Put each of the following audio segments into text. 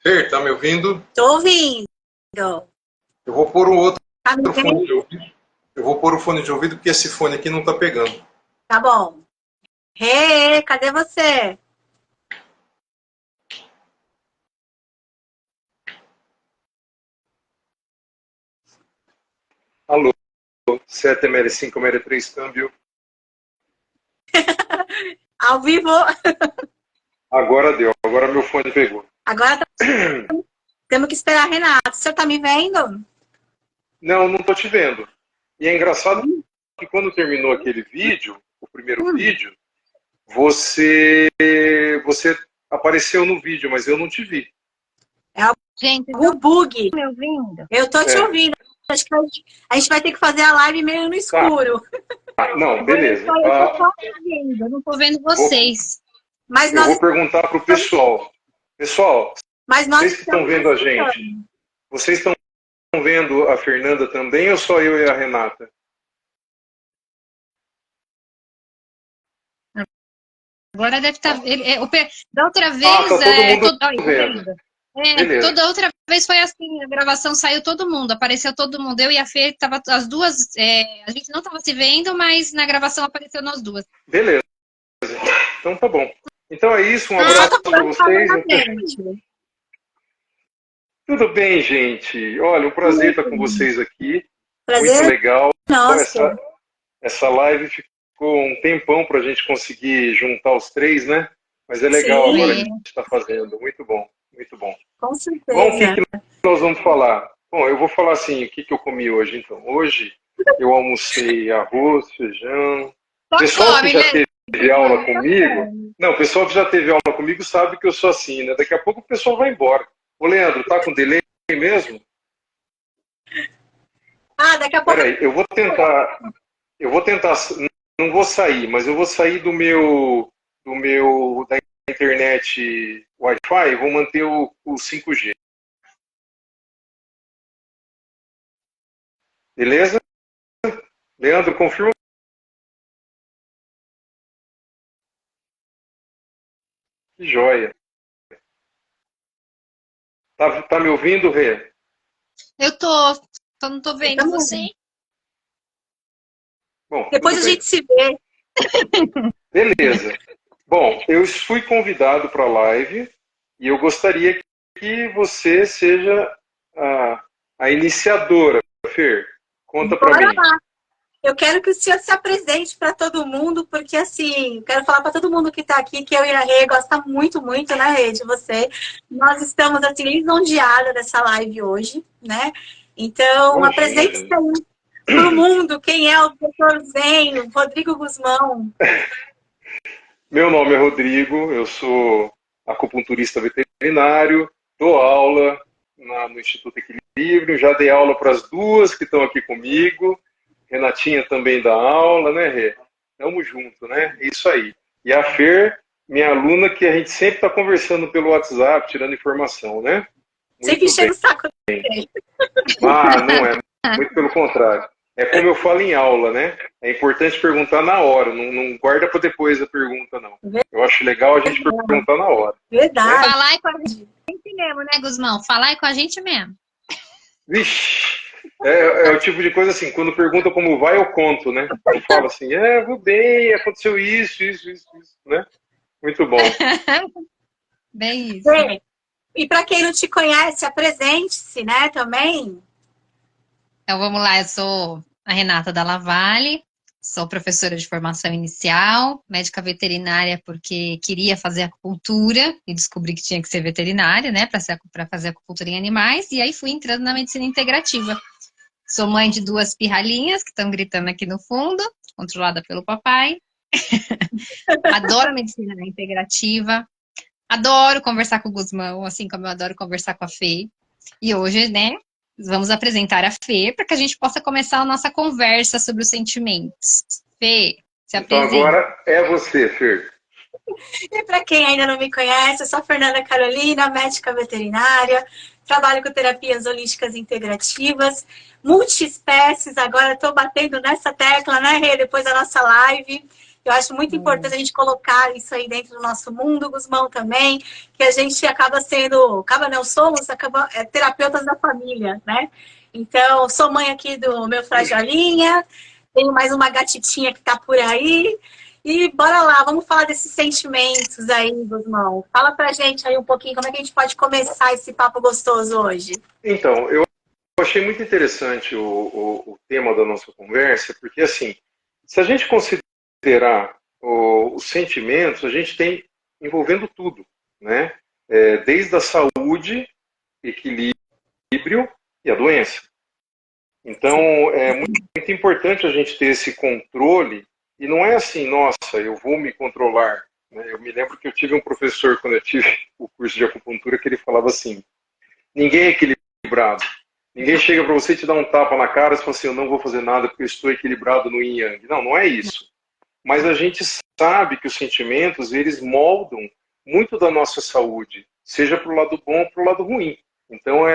Fer, tá me ouvindo? Tô ouvindo. Eu vou pôr um outro Tá me fone vendo? de ouvido. Eu vou pôr o fone de ouvido porque esse fone aqui não tá pegando. Tá bom. Rê, cadê você? Alô, 7ML5ML3 câmbio. Ao vivo. Agora deu, agora meu fone pegou. Agora temos que esperar a Renata. O senhor tá me vendo? Não, não tô te vendo. E é engraçado que quando terminou aquele vídeo, o primeiro vídeo, você apareceu no vídeo, mas eu não te vi. É Gente, algum bug. me ouvindo? Eu tô te ouvindo. Acho que a gente vai ter que fazer a live meio no escuro. Não, beleza. Eu tô só ouvindo, eu não tô vendo vocês. Mas Eu vou nós, perguntar pro pessoal. Pessoal, mas nós vocês que estão estamos vendo a escutando. gente, vocês estão vendo a Fernanda também ou só eu e a Renata? Agora deve estar. Da outra vez. Ah, tá todo mundo Olha, tá vendo. vendo? Beleza. Toda outra vez foi assim: a gravação saiu todo mundo, apareceu todo mundo. Eu e a Fê, tava as duas. A gente não tava se vendo, mas na gravação apareceu nós duas. Beleza. Então tá bom. Então é isso, um Só abraço tô para falando vocês. na frente. Tudo bem, gente. Olha, um prazer estar com vocês aqui. Muito Prazer. legal. Nossa. Essa live ficou um tempão para a gente conseguir juntar os três, né? Mas é legal Sim. agora que a gente está fazendo. Muito bom, muito bom. Com certeza. Bom, o que nós vamos falar? Bom, eu vou falar assim, o que eu comi hoje, então. Hoje eu almocei arroz, feijão. O pessoal que já teve aula comigo... Não, o pessoal que já teve aula comigo sabe que eu sou assim, né? Daqui a pouco o pessoal vai embora. Ô, Leandro, tá com delay mesmo? Daqui a pouco... Peraí, eu vou tentar, não vou sair, mas eu vou sair da internet Wi-Fi e vou manter o 5G. Beleza? Leandro, confirma. Que joia. Tá me ouvindo, Rê? Eu tô, só não tô vendo você. Bom, depois a gente se vê. Beleza. Bom, eu fui convidado para a live e eu gostaria que você seja a iniciadora, Fer. Conta para mim. Lá. Eu quero que o senhor se apresente para todo mundo, porque assim, quero falar para todo mundo que está aqui que eu e a Rê gosta muito, muito, né, Rê, de você. Nós estamos, assim, lisonjeadas dessa live hoje, né? Então, apresente-se para o mundo quem é o doutor Zen, Rodrigo Guzmão. Meu nome é Rodrigo, eu sou acupunturista veterinário, dou aula no Instituto Equilíbrio, já dei aula para as duas que estão aqui comigo, Renatinha também dá aula, né, Rê? Tamo junto, né? Isso aí. E a Fer, minha aluna, que a gente sempre está conversando pelo WhatsApp, tirando informação, né? Sempre enchendo o saco dele. Não é. Muito pelo contrário. É como eu falo em aula, né? É importante perguntar na hora, não guarda para depois a pergunta, não. Eu acho legal a gente perguntar na hora. Verdade. Né? Falar com a gente mesmo, né, Guzmão? Falar com a gente mesmo. Vixe, é o tipo de coisa assim, quando pergunta como vai, eu conto, né? Eu falo assim, vou bem, aconteceu isso, né? Muito bom. Bem isso. Bem, e para quem não te conhece, apresente-se, né, também. Então vamos lá, eu sou a Renata Dalla Valle, sou professora de formação inicial, médica veterinária porque queria fazer acupuntura e descobri que tinha que ser veterinária, né, para fazer acupuntura em animais, e aí fui entrando na medicina integrativa. Sou mãe de duas pirralhinhas que estão gritando aqui no fundo, controlada pelo papai. Adoro medicina integrativa, adoro conversar com o Guzmão, assim como eu adoro conversar com a Fê. E hoje, né, vamos apresentar a Fê para que a gente possa começar a nossa conversa sobre os sentimentos. Fê, se Então apresenta. agora é você, Fer. E para quem ainda não me conhece, eu sou a Fernanda Carolina, médica veterinária, trabalho com terapias holísticas integrativas, multiespécies, agora estou batendo nessa tecla, né, Rê, depois da nossa live. Eu acho muito importante a gente colocar isso aí dentro do nosso mundo, Gusmão também, que a gente acaba sendo, somos terapeutas da família, né? Então, sou mãe aqui do meu frajolinha, tenho mais uma gatitinha que está por aí. E bora lá, vamos falar desses sentimentos aí, Gusmão. Fala pra gente aí um pouquinho como é que a gente pode começar esse papo gostoso hoje. Então, eu achei muito interessante o tema da nossa conversa, porque assim, se a gente considerar os sentimentos, a gente tem envolvendo tudo, né? Desde a saúde, equilíbrio e a doença. Então, é muito importante a gente ter esse controle, e não é assim, nossa, eu vou me controlar. Né? Eu me lembro que eu tive um professor, quando eu tive o curso de acupuntura, que ele falava assim, ninguém é equilibrado. Ninguém chega para você e te dá um tapa na cara e fala assim, eu não vou fazer nada porque eu estou equilibrado no yin yang. Não, não é isso. Mas a gente sabe que os sentimentos, eles moldam muito da nossa saúde, seja para o lado bom ou para o lado ruim. Então,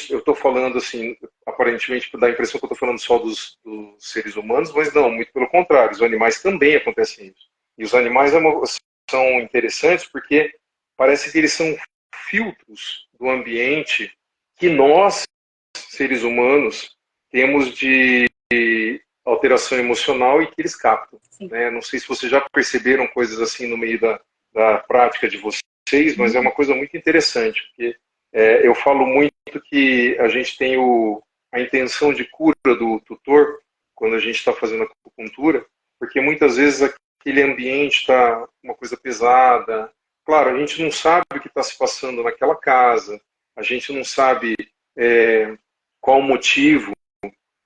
eu estou falando assim, aparentemente dá a impressão que eu estou falando só dos seres humanos, mas não, muito pelo contrário, os animais também acontecem isso. E os animais são interessantes porque parece que eles são filtros do ambiente que nós, seres humanos, temos de alteração emocional e que eles captam. Né? Não sei se vocês já perceberam coisas assim no meio da prática de vocês, mas é uma coisa muito interessante, porque eu falo muito que a gente tem a intenção de cura do tutor quando a gente está fazendo acupuntura, porque muitas vezes aquele ambiente está uma coisa pesada. Claro, a gente não sabe o que está se passando naquela casa, a gente não sabe qual o motivo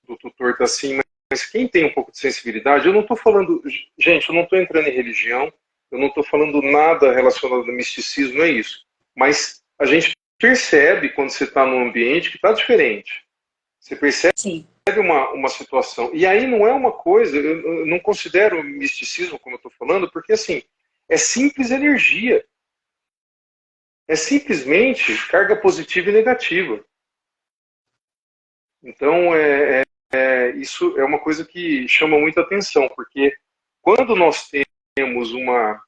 do tutor estar assim, mas quem tem um pouco de sensibilidade, eu não estou falando, gente, eu não estou entrando em religião, eu não estou falando nada relacionado ao misticismo, não é isso. Mas a gente percebe quando você está num ambiente que está diferente. Você percebe uma situação. E aí não é uma coisa, eu não considero misticismo, como eu estou falando, porque assim, é simples energia. É simplesmente carga positiva e negativa. Então, isso é uma coisa que chama muita atenção, porque quando nós temos uma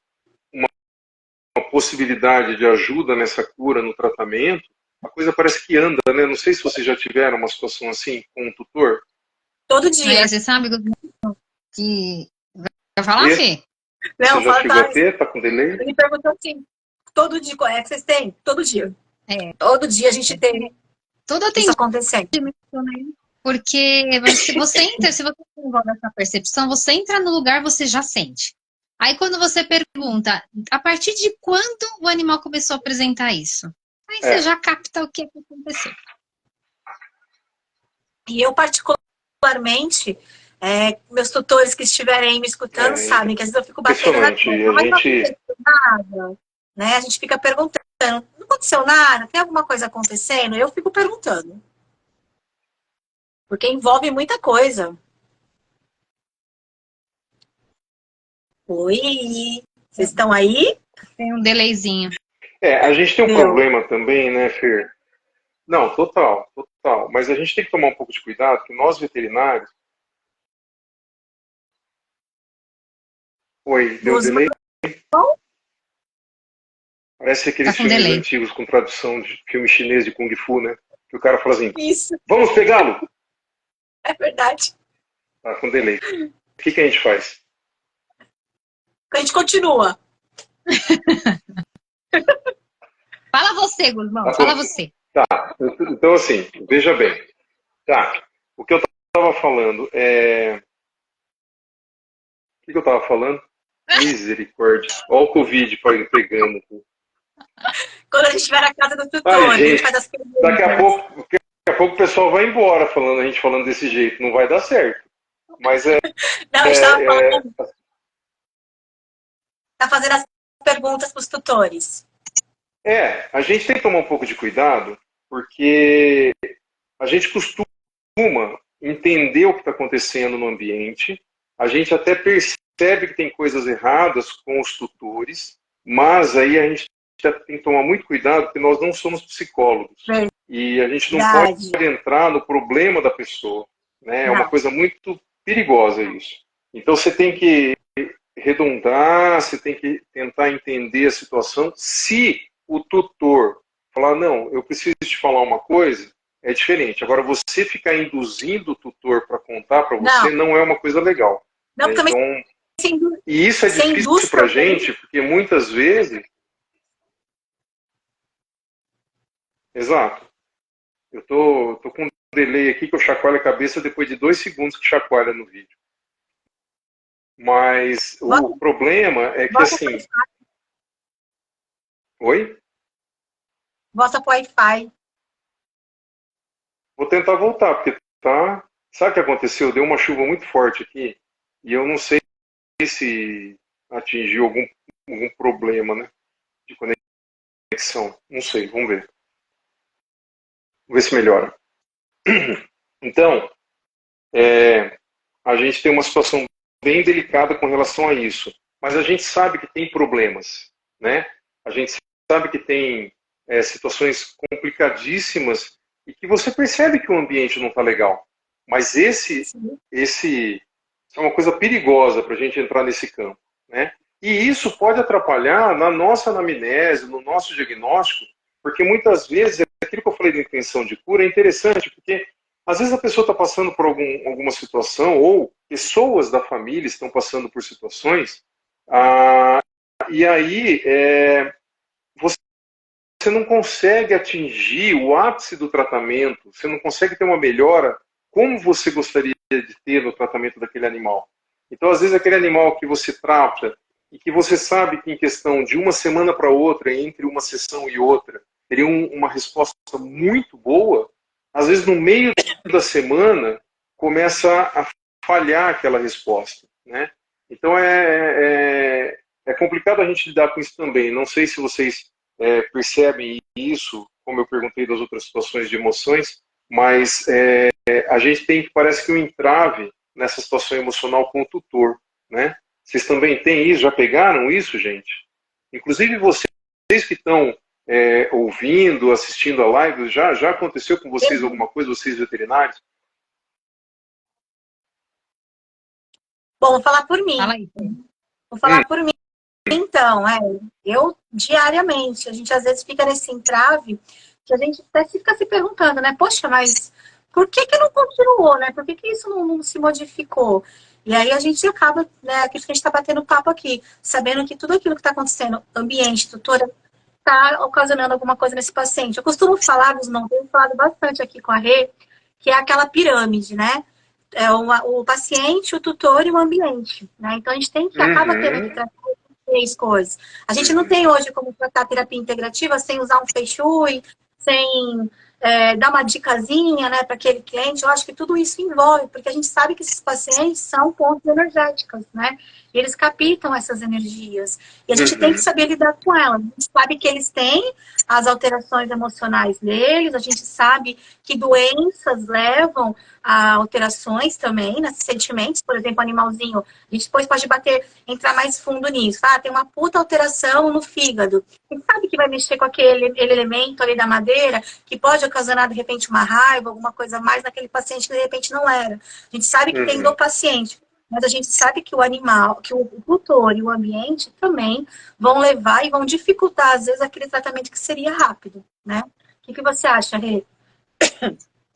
possibilidade de ajuda nessa cura, no tratamento, a coisa parece que anda, né? Não sei se vocês já tiveram uma situação assim com um tutor. Todo dia. Você sabe que... Vai falar, Fê? Não, você já chegou a ter? Tá com delay? Ele perguntou assim, todo dia, que vocês têm? Todo dia. Todo dia a gente tem isso acontecendo. Porque se você envolve essa percepção, você entra no lugar, você já sente. Aí quando você pergunta, a partir de quando o animal começou a apresentar isso? Aí você já capta o que aconteceu. E eu particularmente, meus tutores que estiverem me escutando sabem que às vezes eu fico batendo na tecla, mas não aconteceu nada, né? A gente fica perguntando, não aconteceu nada? Tem alguma coisa acontecendo? Eu fico perguntando. Porque envolve muita coisa. Oi, vocês estão aí? Tem um delayzinho. A gente tem um problema também, né, Fer? Não, total. Mas a gente tem que tomar um pouco de cuidado, que nós veterinários... Oi, deu delay? Parece aqueles filmes antigos com tradução de filme chinês de Kung Fu, né? Que o cara fala assim, isso. Vamos pegá-lo? É verdade. Tá com delay. O que a gente faz? A gente continua. Fala você, Gusmão, fala você. Tá, então assim, veja bem. Tá, o que eu estava falando é... O que eu estava falando? Misericórdia. Olha o Covid pegando. Quando a gente estiver na casa do tutor, a gente faz as perguntas. Daqui a pouco o pessoal vai embora a gente falando desse jeito. Não vai dar certo. Mas Não, a gente estava falando... Tá fazendo as perguntas para os tutores. A gente tem que tomar um pouco de cuidado, porque a gente costuma entender o que está acontecendo no ambiente, a gente até percebe que tem coisas erradas com os tutores, mas aí a gente já tem que tomar muito cuidado, porque nós não somos psicólogos. E a gente não pode entrar no problema da pessoa. Né? É uma coisa muito perigosa isso. Então você tem que redundar, você tem que tentar entender a situação. Se o tutor falar, não, eu preciso te falar uma coisa, é diferente. Agora, você ficar induzindo o tutor para contar para você não é uma coisa legal. Não, então, e isso é difícil para a gente, porque muitas vezes... Exato. Eu tô com um delay aqui que eu chacoalho a cabeça depois de 2 segundos que chacoalha no vídeo. Mas o problema é que assim... Oi? Volta pro Wi-Fi. Vou tentar voltar, porque tá... Sabe o que aconteceu? Deu uma chuva muito forte aqui e eu não sei se atingiu algum problema, né, de conexão. Não sei, vamos ver. Vamos ver se melhora. Então, a gente tem uma situação bem delicada com relação a isso. Mas a gente sabe que tem problemas, né? A gente sabe que tem situações complicadíssimas e que você percebe que o ambiente não está legal. Mas esse é uma coisa perigosa para a gente entrar nesse campo, né? E isso pode atrapalhar na nossa anamnese, no nosso diagnóstico, porque muitas vezes aquilo que eu falei da intenção de cura é interessante, porque às vezes a pessoa está passando por alguma situação, ou pessoas da família estão passando por situações, e aí você não consegue atingir o ápice do tratamento, você não consegue ter uma melhora como você gostaria de ter no tratamento daquele animal. Então, às vezes, aquele animal que você trata e que você sabe que em questão de uma semana para outra, entre uma sessão e outra, teria uma resposta muito boa, às vezes no meio da semana começa a falhar aquela resposta, né? Então é complicado a gente lidar com isso também. Não sei se vocês percebem isso, como eu perguntei das outras situações de emoções, mas a gente tem, parece que um entrave nessa situação emocional com o tutor, né? Vocês também têm isso? Já pegaram isso, gente? Inclusive vocês que estão ouvindo, assistindo a live, já aconteceu com vocês alguma coisa, vocês veterinários? Bom, vou falar por mim. Fala aí. Vou falar por mim. Então, eu diariamente, a gente às vezes fica nesse entrave que a gente até fica se perguntando, né? Poxa, mas por que não continuou, né? Por que isso não se modificou? E aí a gente acaba, né, aquilo que a gente está batendo papo aqui, sabendo que tudo aquilo que está acontecendo, ambiente, tutora, está ocasionando alguma coisa nesse paciente. Eu costumo falar, Gusmão, tenho falado bastante aqui com a Rê, que é aquela pirâmide, né? O paciente, o tutor e o ambiente, né? Então a gente tem que, acaba tendo que tratar 3 coisas. A gente não tem hoje como tratar terapia integrativa sem usar um feng shui, sem dar uma dicasinha, né, para aquele cliente. Eu acho que tudo isso envolve, porque a gente sabe que esses pacientes são pontos energéticos, né? E eles captam essas energias. E a gente tem que saber lidar com elas. A gente sabe que eles têm as alterações emocionais deles, a gente sabe que doenças levam a alterações também nesses sentimentos. Por exemplo, animalzinho, a gente depois pode entrar mais fundo nisso. Tem uma puta alteração no fígado. A gente sabe que vai mexer com aquele elemento ali da madeira, que pode ocasionar, de repente, uma raiva, alguma coisa mais naquele paciente que, de repente, não era. A gente sabe que tem do paciente, mas a gente sabe que o animal, que o tutor e o ambiente também vão levar e vão dificultar, às vezes, aquele tratamento que seria rápido, né? O que você acha, Rê?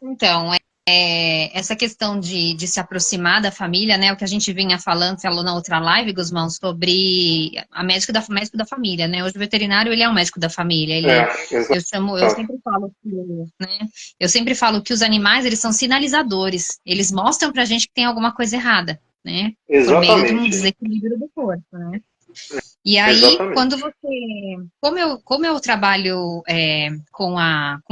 Então, essa questão de se aproximar da família, né? O que a gente vinha falou na outra live, Gusmão, sobre médico da família, né? Hoje o veterinário, ele é um médico da família. Eu sempre falo eu sempre falo que os animais, eles são sinalizadores. Eles mostram pra gente que tem alguma coisa errada, né? Exatamente. Por meio de um desequilíbrio do corpo, né? E aí, quando como eu trabalho com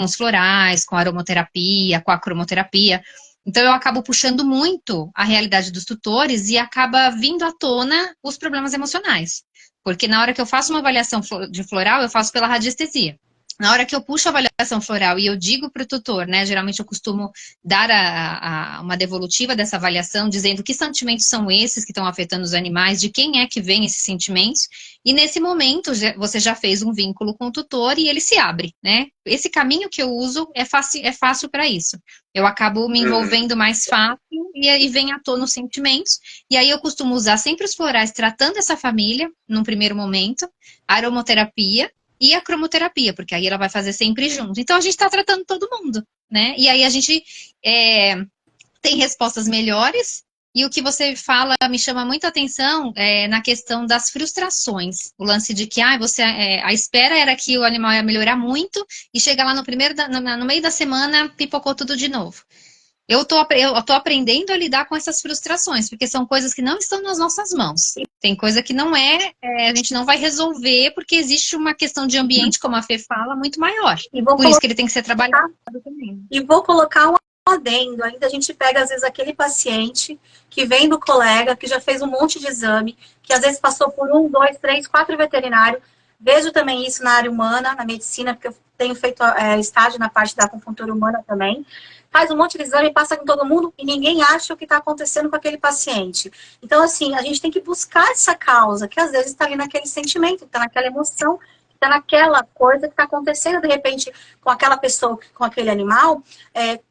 os florais, com a aromaterapia, com a cromoterapia, então eu acabo puxando muito a realidade dos tutores e acaba vindo à tona os problemas emocionais. Porque na hora que eu faço uma avaliação de floral, eu faço pela radiestesia. Na hora que eu puxo a avaliação floral e eu digo para o tutor, né? Geralmente eu costumo dar uma devolutiva dessa avaliação, dizendo que sentimentos são esses que estão afetando os animais, de quem é que vem esses sentimentos. E nesse momento você já fez um vínculo com o tutor e ele se abre, né? Esse caminho que eu uso é fácil para isso. Eu acabo me envolvendo mais fácil e aí vem à tona os sentimentos. E aí eu costumo usar sempre os florais tratando essa família, num primeiro momento, aromaterapia e a cromoterapia, porque aí ela vai fazer sempre junto. Então a gente está tratando todo mundo, né? E aí a gente tem respostas melhores. E o que você fala me chama muita atenção na questão das frustrações. O lance de que a espera era que o animal ia melhorar muito e chega lá no meio da semana, pipocou tudo de novo. Eu tô aprendendo a lidar com essas frustrações, porque são coisas que não estão nas nossas mãos. Tem coisa que não a gente não vai resolver, porque existe uma questão de ambiente, como a Fê fala, muito maior. Por isso que ele tem que ser trabalhado também. E vou colocar um adendo. Ainda a gente pega, às vezes, aquele paciente que vem do colega, que já fez um monte de exame, que às vezes passou por 1, 2, 3, 4 veterinários. Vejo também isso na área humana, na medicina, porque eu tenho feito estágio na parte da acupuntura humana também. Faz um monte de exame, passa com todo mundo e ninguém acha o que está acontecendo com aquele paciente. Então, assim, a gente tem que buscar essa causa, que às vezes está ali naquele sentimento, está naquela emoção, está naquela coisa que está acontecendo, de repente, com aquela pessoa, com aquele animal,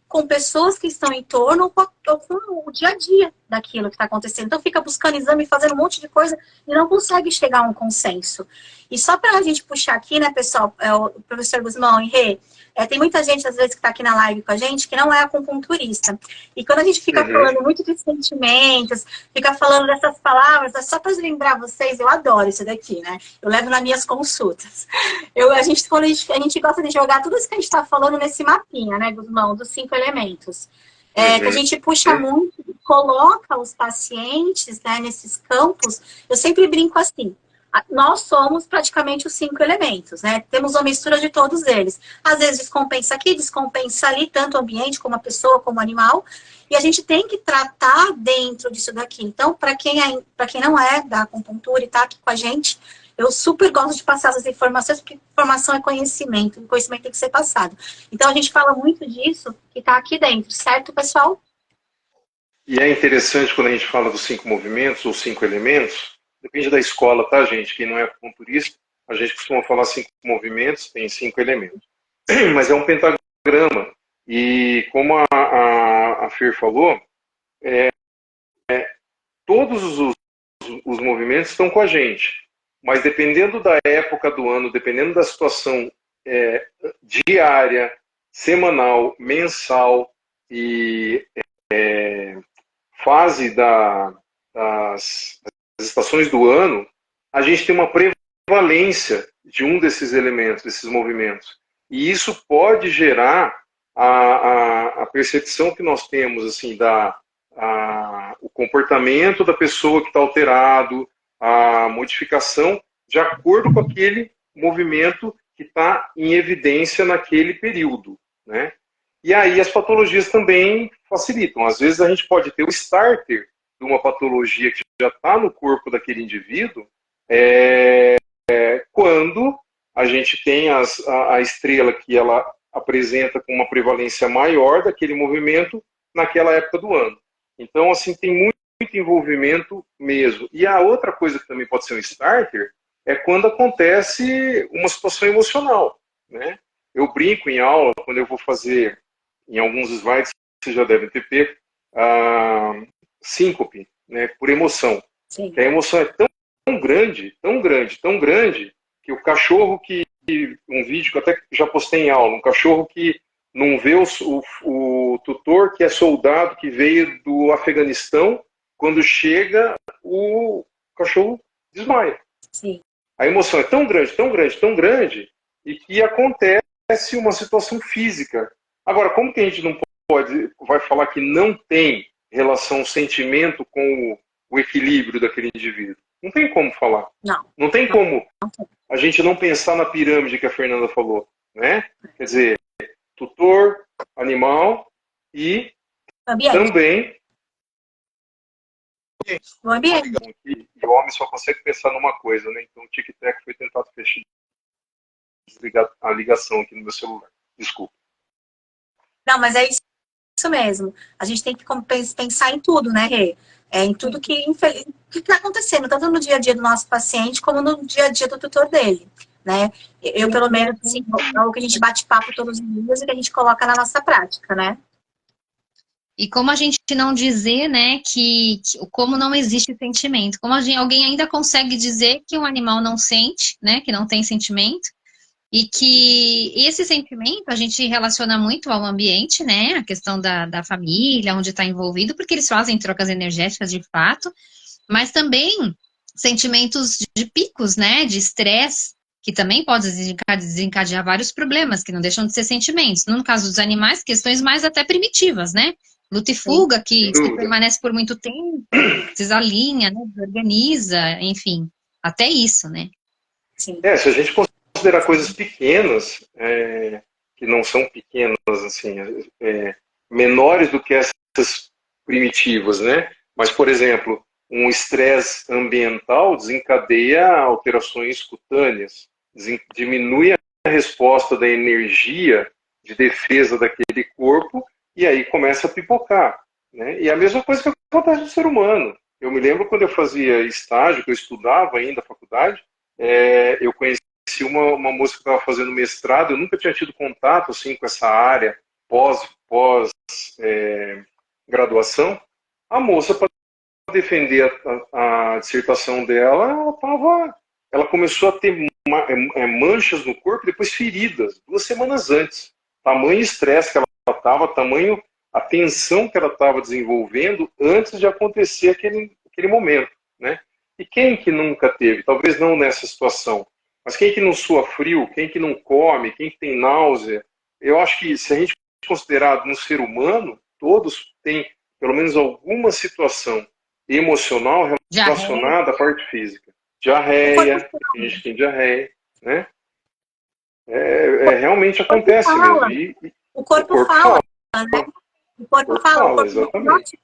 com pessoas que estão em torno, ou com o dia a dia daquilo que está acontecendo. Então, fica buscando exame, fazendo um monte de coisa e não consegue chegar a um consenso. E só para a gente puxar aqui, né, pessoal, o professor Guzmão e Rê, tem muita gente, às vezes, que está aqui na live com a gente, que não é acupunturista. E quando a gente fica falando muito de sentimentos, fica falando dessas palavras, só para lembrar vocês, eu adoro isso daqui, né? Eu levo nas minhas consultas. A gente gosta de jogar tudo isso que a gente está falando nesse mapinha, né, Guzmão, dos 5 elementos. Que a gente puxa muito, coloca os pacientes, né, nesses campos. Eu sempre brinco assim, nós somos praticamente os 5 elementos, né? Temos uma mistura de todos eles. Às vezes descompensa aqui, descompensa ali, tanto o ambiente como a pessoa, como o animal. E a gente tem que tratar dentro disso daqui. Então, para quem não é da acupuntura e está aqui com a gente, eu super gosto de passar essas informações, porque informação é conhecimento, e conhecimento tem que ser passado. Então, a gente fala muito disso que está aqui dentro, certo, pessoal? E é interessante quando a gente fala dos 5 movimentos ou 5 elementos, depende da escola, tá, gente? Quem não é acupunturista, a gente costuma falar 5 movimentos, tem 5 elementos. Mas é um pentagrama. E como a Fer falou, todos os movimentos estão com a gente. Mas dependendo da época do ano, dependendo da situação diária, semanal, mensal e fase das estações do ano, a gente tem uma prevalência de um desses elementos, desses movimentos. E isso pode gerar a percepção que nós temos assim, o comportamento da pessoa que está alterado, a modificação de acordo com aquele movimento que está em evidência naquele período, né? E aí as patologias também facilitam. Às vezes a gente pode ter o starter de uma patologia que já está no corpo daquele indivíduo, quando a gente tem a estrela que ela apresenta com uma prevalência maior daquele movimento naquela época do ano. Então, assim, tem muito envolvimento mesmo. E a outra coisa que também pode ser um starter é quando acontece uma situação emocional, né? Eu brinco em aula, quando eu vou fazer, em alguns slides, vocês já devem ter pego, síncope, né, por emoção. Sim. Que a emoção é tão grande, tão grande, tão grande, que o cachorro um vídeo que eu até já postei em aula, um cachorro que não vê o tutor, que é soldado, que veio do Afeganistão, quando chega, o cachorro desmaia. Sim. A emoção é tão grande, tão grande, tão grande, e que acontece uma situação física. Agora, como que a gente não vai falar que não tem relação sentimento com o equilíbrio daquele indivíduo? Não tem como falar. Não. Não tem como a gente não pensar na pirâmide que a Fernanda falou, né? Quer dizer, tutor, animal e ambiente. também o ambiente. E o homem só consegue pensar numa coisa, né? Então o tic-tac foi tentado fechar desligar a ligação aqui no meu celular. Desculpa. Não, mas é isso mesmo. A gente tem que pensar em tudo, né, Rê? Em tudo que está acontecendo, tanto no dia a dia do nosso paciente, como no dia a dia do tutor dele, né? Eu, pelo menos, assim, é o que a gente bate papo todos os dias e que a gente coloca na nossa prática, né? E como a gente não dizer, né, como não existe sentimento, como alguém ainda consegue dizer que um animal não sente, né, que não tem sentimento, e que esse sentimento a gente relaciona muito ao ambiente, né, a questão da família, onde está envolvido, porque eles fazem trocas energéticas de fato, mas também sentimentos de picos, né, de estresse, que também pode desencadear vários problemas, que não deixam de ser sentimentos. No caso dos animais, questões mais até primitivas, né? Luta e fuga, que se permanece por muito tempo, desalinha, né? Desorganiza, enfim, até isso, né? Sim. Se a gente considerar coisas pequenas, que não são pequenas, assim, menores do que essas primitivas, né? Mas, por exemplo, um estresse ambiental desencadeia alterações cutâneas, diminui a resposta da energia de defesa daquele corpo e aí começa a pipocar, né? E a mesma coisa que acontece no ser humano. Eu me lembro quando eu fazia estágio, que eu estudava ainda na faculdade, eu conheci uma moça que estava fazendo mestrado, eu nunca tinha tido contato assim, com essa área pós-graduação. A moça, para defender a dissertação dela, ela começou a ter manchas no corpo, depois feridas, 2 semanas antes. Tamanho estresse que ela estava, tamanho a tensão que ela estava desenvolvendo antes de acontecer aquele momento, né? E quem que nunca teve, talvez não nessa situação, mas quem que não sua frio, quem que não come, quem que tem náusea? Eu acho que se a gente considerar no ser humano, todos têm pelo menos alguma situação emocional relacionada à parte física. Diarreia, a gente tem diarreia, né? Realmente acontece mesmo. O corpo fala, né? O corpo fala, exatamente.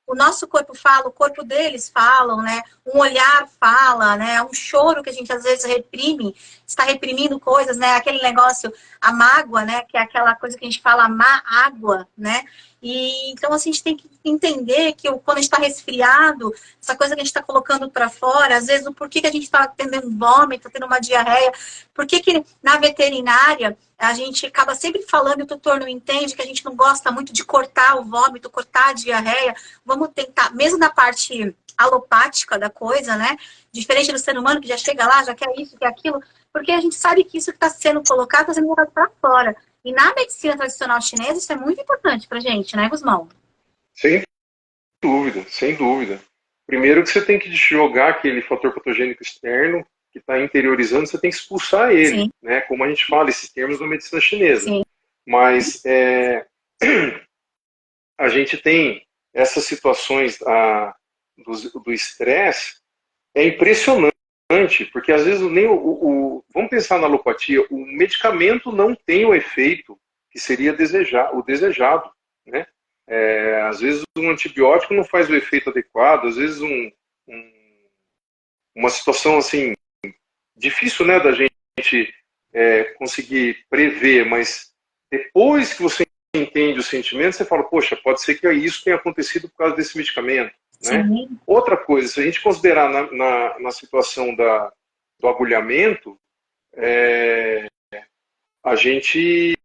O nosso corpo fala, o corpo deles falam, né? Um olhar fala, né? Um choro que a gente às vezes reprime, está reprimindo coisas, né? Aquele negócio, a mágoa, né? Que é aquela coisa que a gente fala, água, né? E então assim, a gente tem que entender que quando a gente está resfriado, essa coisa que a gente está colocando para fora, às vezes o porquê que a gente está tendo um vômito, tendo uma diarreia, por que na veterinária a gente acaba sempre falando e o tutor não entende que a gente não gosta muito de cortar o vômito, cortar a diarreia. Vamos tentar, mesmo na parte alopática da coisa, né? Diferente do ser humano que já chega lá, já quer isso, quer aquilo, porque a gente sabe que isso que está sendo colocado está sendo colocado para fora. E na medicina tradicional chinesa isso é muito importante pra gente, né, Gusmão? Sem dúvida, sem dúvida. Primeiro que você tem que jogar aquele fator patogênico externo que está interiorizando, você tem que expulsar ele, sim, né? Como a gente fala, esses termos da medicina chinesa. Sim. Mas a gente tem essas situações do estresse, é impressionante, porque às vezes nem vamos pensar na alopatia, o medicamento não tem o efeito que seria o desejado, né? Às vezes um antibiótico não faz o efeito adequado, às vezes uma situação assim difícil, né, da gente conseguir prever, mas depois que você entende o sentimento, você fala, poxa, pode ser que isso tenha acontecido por causa desse medicamento, né? Outra coisa, se a gente considerar na situação do agulhamento, a gente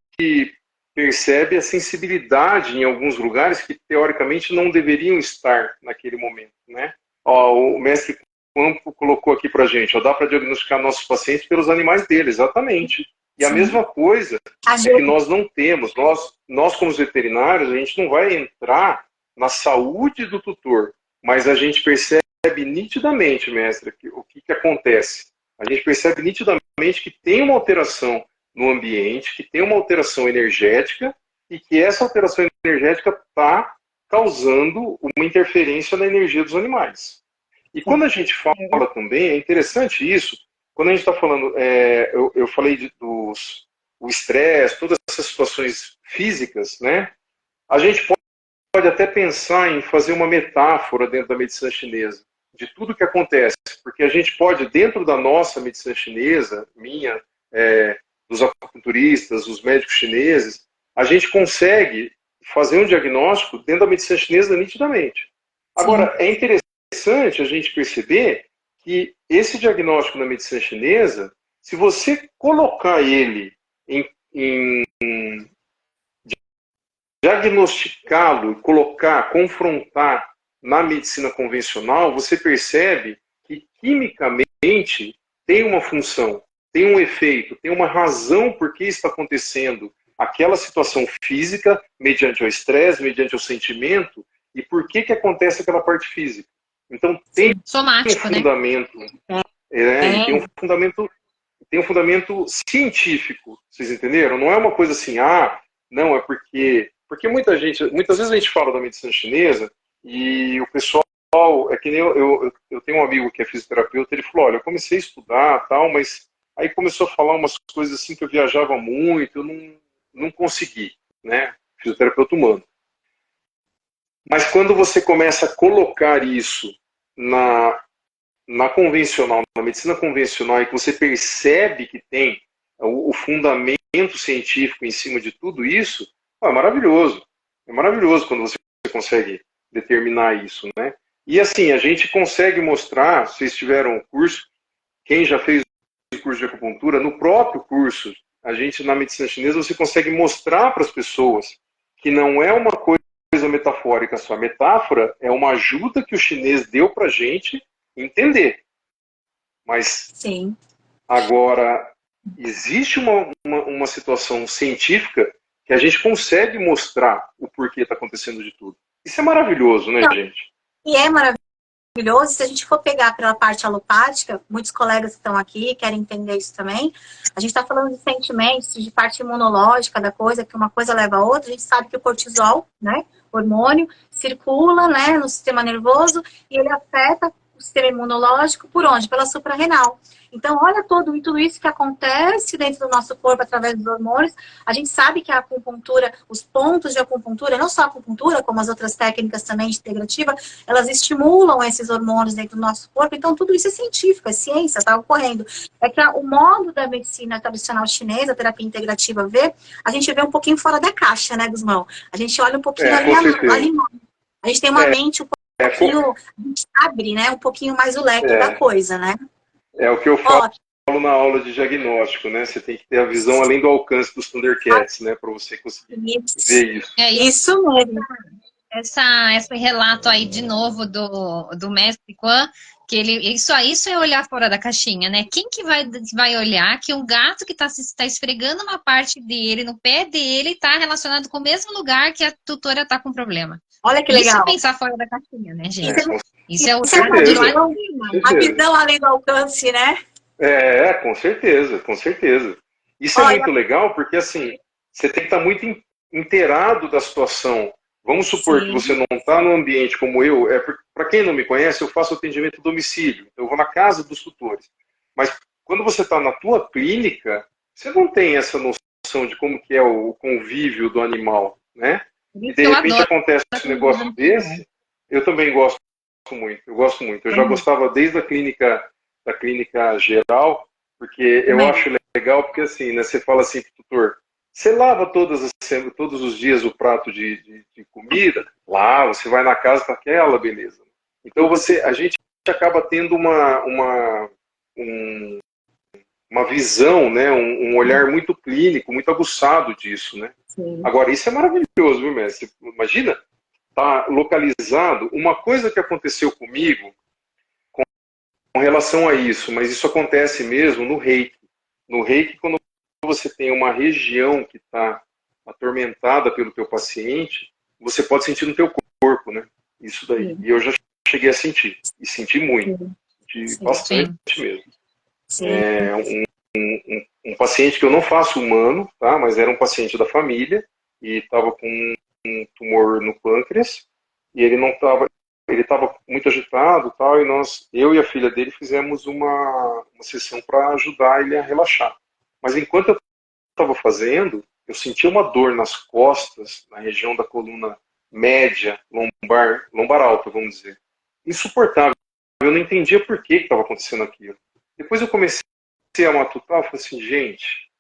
percebe a sensibilidade em alguns lugares que teoricamente não deveriam estar naquele momento, né? O mestre Campo colocou aqui pra gente, dá para diagnosticar nossos pacientes pelos animais dele, exatamente. E a mesma coisa que nós não temos, nós como veterinários, a gente não vai entrar na saúde do tutor, mas a gente percebe nitidamente, mestre, o que acontece. A gente percebe nitidamente que tem uma alteração no ambiente, que tem uma alteração energética e que essa alteração energética está causando uma interferência na energia dos animais. E quando a gente fala também, é interessante isso, quando a gente está falando, eu falei o estresse, todas essas situações físicas, né? A gente pode até pensar em fazer uma metáfora dentro da medicina chinesa, de tudo que acontece, porque a gente pode, dentro da nossa medicina chinesa, minha, acupunturistas, os médicos chineses, a gente consegue fazer um diagnóstico dentro da medicina chinesa nitidamente. Agora, é interessante a gente perceber que esse diagnóstico na medicina chinesa, se você colocar ele em diagnosticá-lo, colocar, confrontar na medicina convencional, você percebe que quimicamente tem uma função, tem um efeito, tem uma razão por que está acontecendo aquela situação física, mediante o estresse, mediante o sentimento, e por que acontece aquela parte física. Então tem somático, um fundamento, tem um fundamento científico, vocês entenderam? Não é uma coisa assim, não, é porque muitas vezes a gente fala da medicina chinesa e o pessoal, é que nem eu tenho um amigo que é fisioterapeuta, ele falou, olha, eu comecei a estudar tal, mas aí começou a falar umas coisas assim que eu viajava muito, eu não consegui, né? Fisioterapeuta humano. Mas quando você começa a colocar isso na convencional, na medicina convencional, e que você percebe que tem o fundamento científico em cima de tudo isso, é maravilhoso. É maravilhoso quando você consegue determinar isso, né? E assim, a gente consegue mostrar, se vocês tiveram um curso, quem já fez o curso de acupuntura, no próprio curso, a gente na medicina chinesa, você consegue mostrar para as pessoas que não é uma coisa metafórica só. A metáfora é uma ajuda que o chinês deu para a gente entender. Mas Sim. Agora, existe uma situação científica que a gente consegue mostrar o porquê está acontecendo de tudo. Isso é maravilhoso, né, gente? E é maravilhoso. Se a gente for pegar pela parte alopática, muitos colegas que estão aqui querem entender isso também. A gente está falando de sentimentos, de parte imunológica da coisa, que uma coisa leva a outra. A gente sabe que o cortisol, né, hormônio, circula, né, no sistema nervoso e ele afeta o sistema imunológico por onde? Pela suprarrenal. Então, olha tudo isso que acontece dentro do nosso corpo através dos hormônios. A gente sabe que a acupuntura, os pontos de acupuntura, não só a acupuntura, como as outras técnicas também de integrativa, elas estimulam esses hormônios dentro do nosso corpo. Então, tudo isso é científico, é ciência, está ocorrendo. É que o modo da medicina tradicional chinesa, a terapia integrativa vê, a gente vê um pouquinho fora da caixa, né, Gusmão? A gente olha um pouquinho ali. A gente tem uma mente um pouquinho, a gente abre, né, um pouquinho mais o leque da coisa, né? É o que eu falo na aula de diagnóstico, né? Você tem que ter a visão além do alcance dos Thundercats, né? Para você conseguir ver isso. É isso mesmo. Esse relato aí de novo do mestre Quan, que isso é olhar fora da caixinha, né? Quem que vai olhar que um gato que está esfregando uma parte dele, no pé dele, está relacionado com o mesmo lugar que a tutora está com problema? Olha que legal. Isso é pensar fora da caixinha, né, gente? Isso é o a visão além do alcance, né? Com certeza, com certeza. Isso é muito legal porque, assim, você tem que estar muito inteirado da situação. Vamos supor que você não está num ambiente como eu. Para quem não me conhece, eu faço atendimento a domicílio. Eu vou na casa dos tutores. Mas quando você está na tua clínica, você não tem essa noção de como que é o convívio do animal, né? E de repente acontece um negócio desse, eu também gosto muito. Eu já gostava desde a clínica geral, porque eu acho legal, porque assim, né, você fala assim pro tutor, você lava todos os dias o prato de comida? Lá, você vai na casa com aquela beleza. Então a gente acaba tendo uma visão, né, um olhar muito clínico, muito aguçado disso, né? Sim. Agora, isso é maravilhoso, viu, mestre? Imagina, tá localizado uma coisa que aconteceu comigo com relação a isso, mas isso acontece mesmo no Reiki. No Reiki, quando você tem uma região que está atormentada pelo teu paciente, você pode sentir no teu corpo, né? Isso daí. Sim. E eu já cheguei a sentir, e senti muito, bastante mesmo. Sim. Um paciente que eu não faço humano, tá? Mas era um paciente da família e estava com um tumor no pâncreas e ele estava muito agitado, tal, e eu e a filha dele fizemos uma sessão para ajudar ele a relaxar. Mas enquanto eu estava fazendo, eu sentia uma dor nas costas, na região da coluna média, lombar alta, vamos dizer, insuportável. Eu não entendia por que estava acontecendo aquilo. Depois eu comecei a matutar, eu falei assim, gente,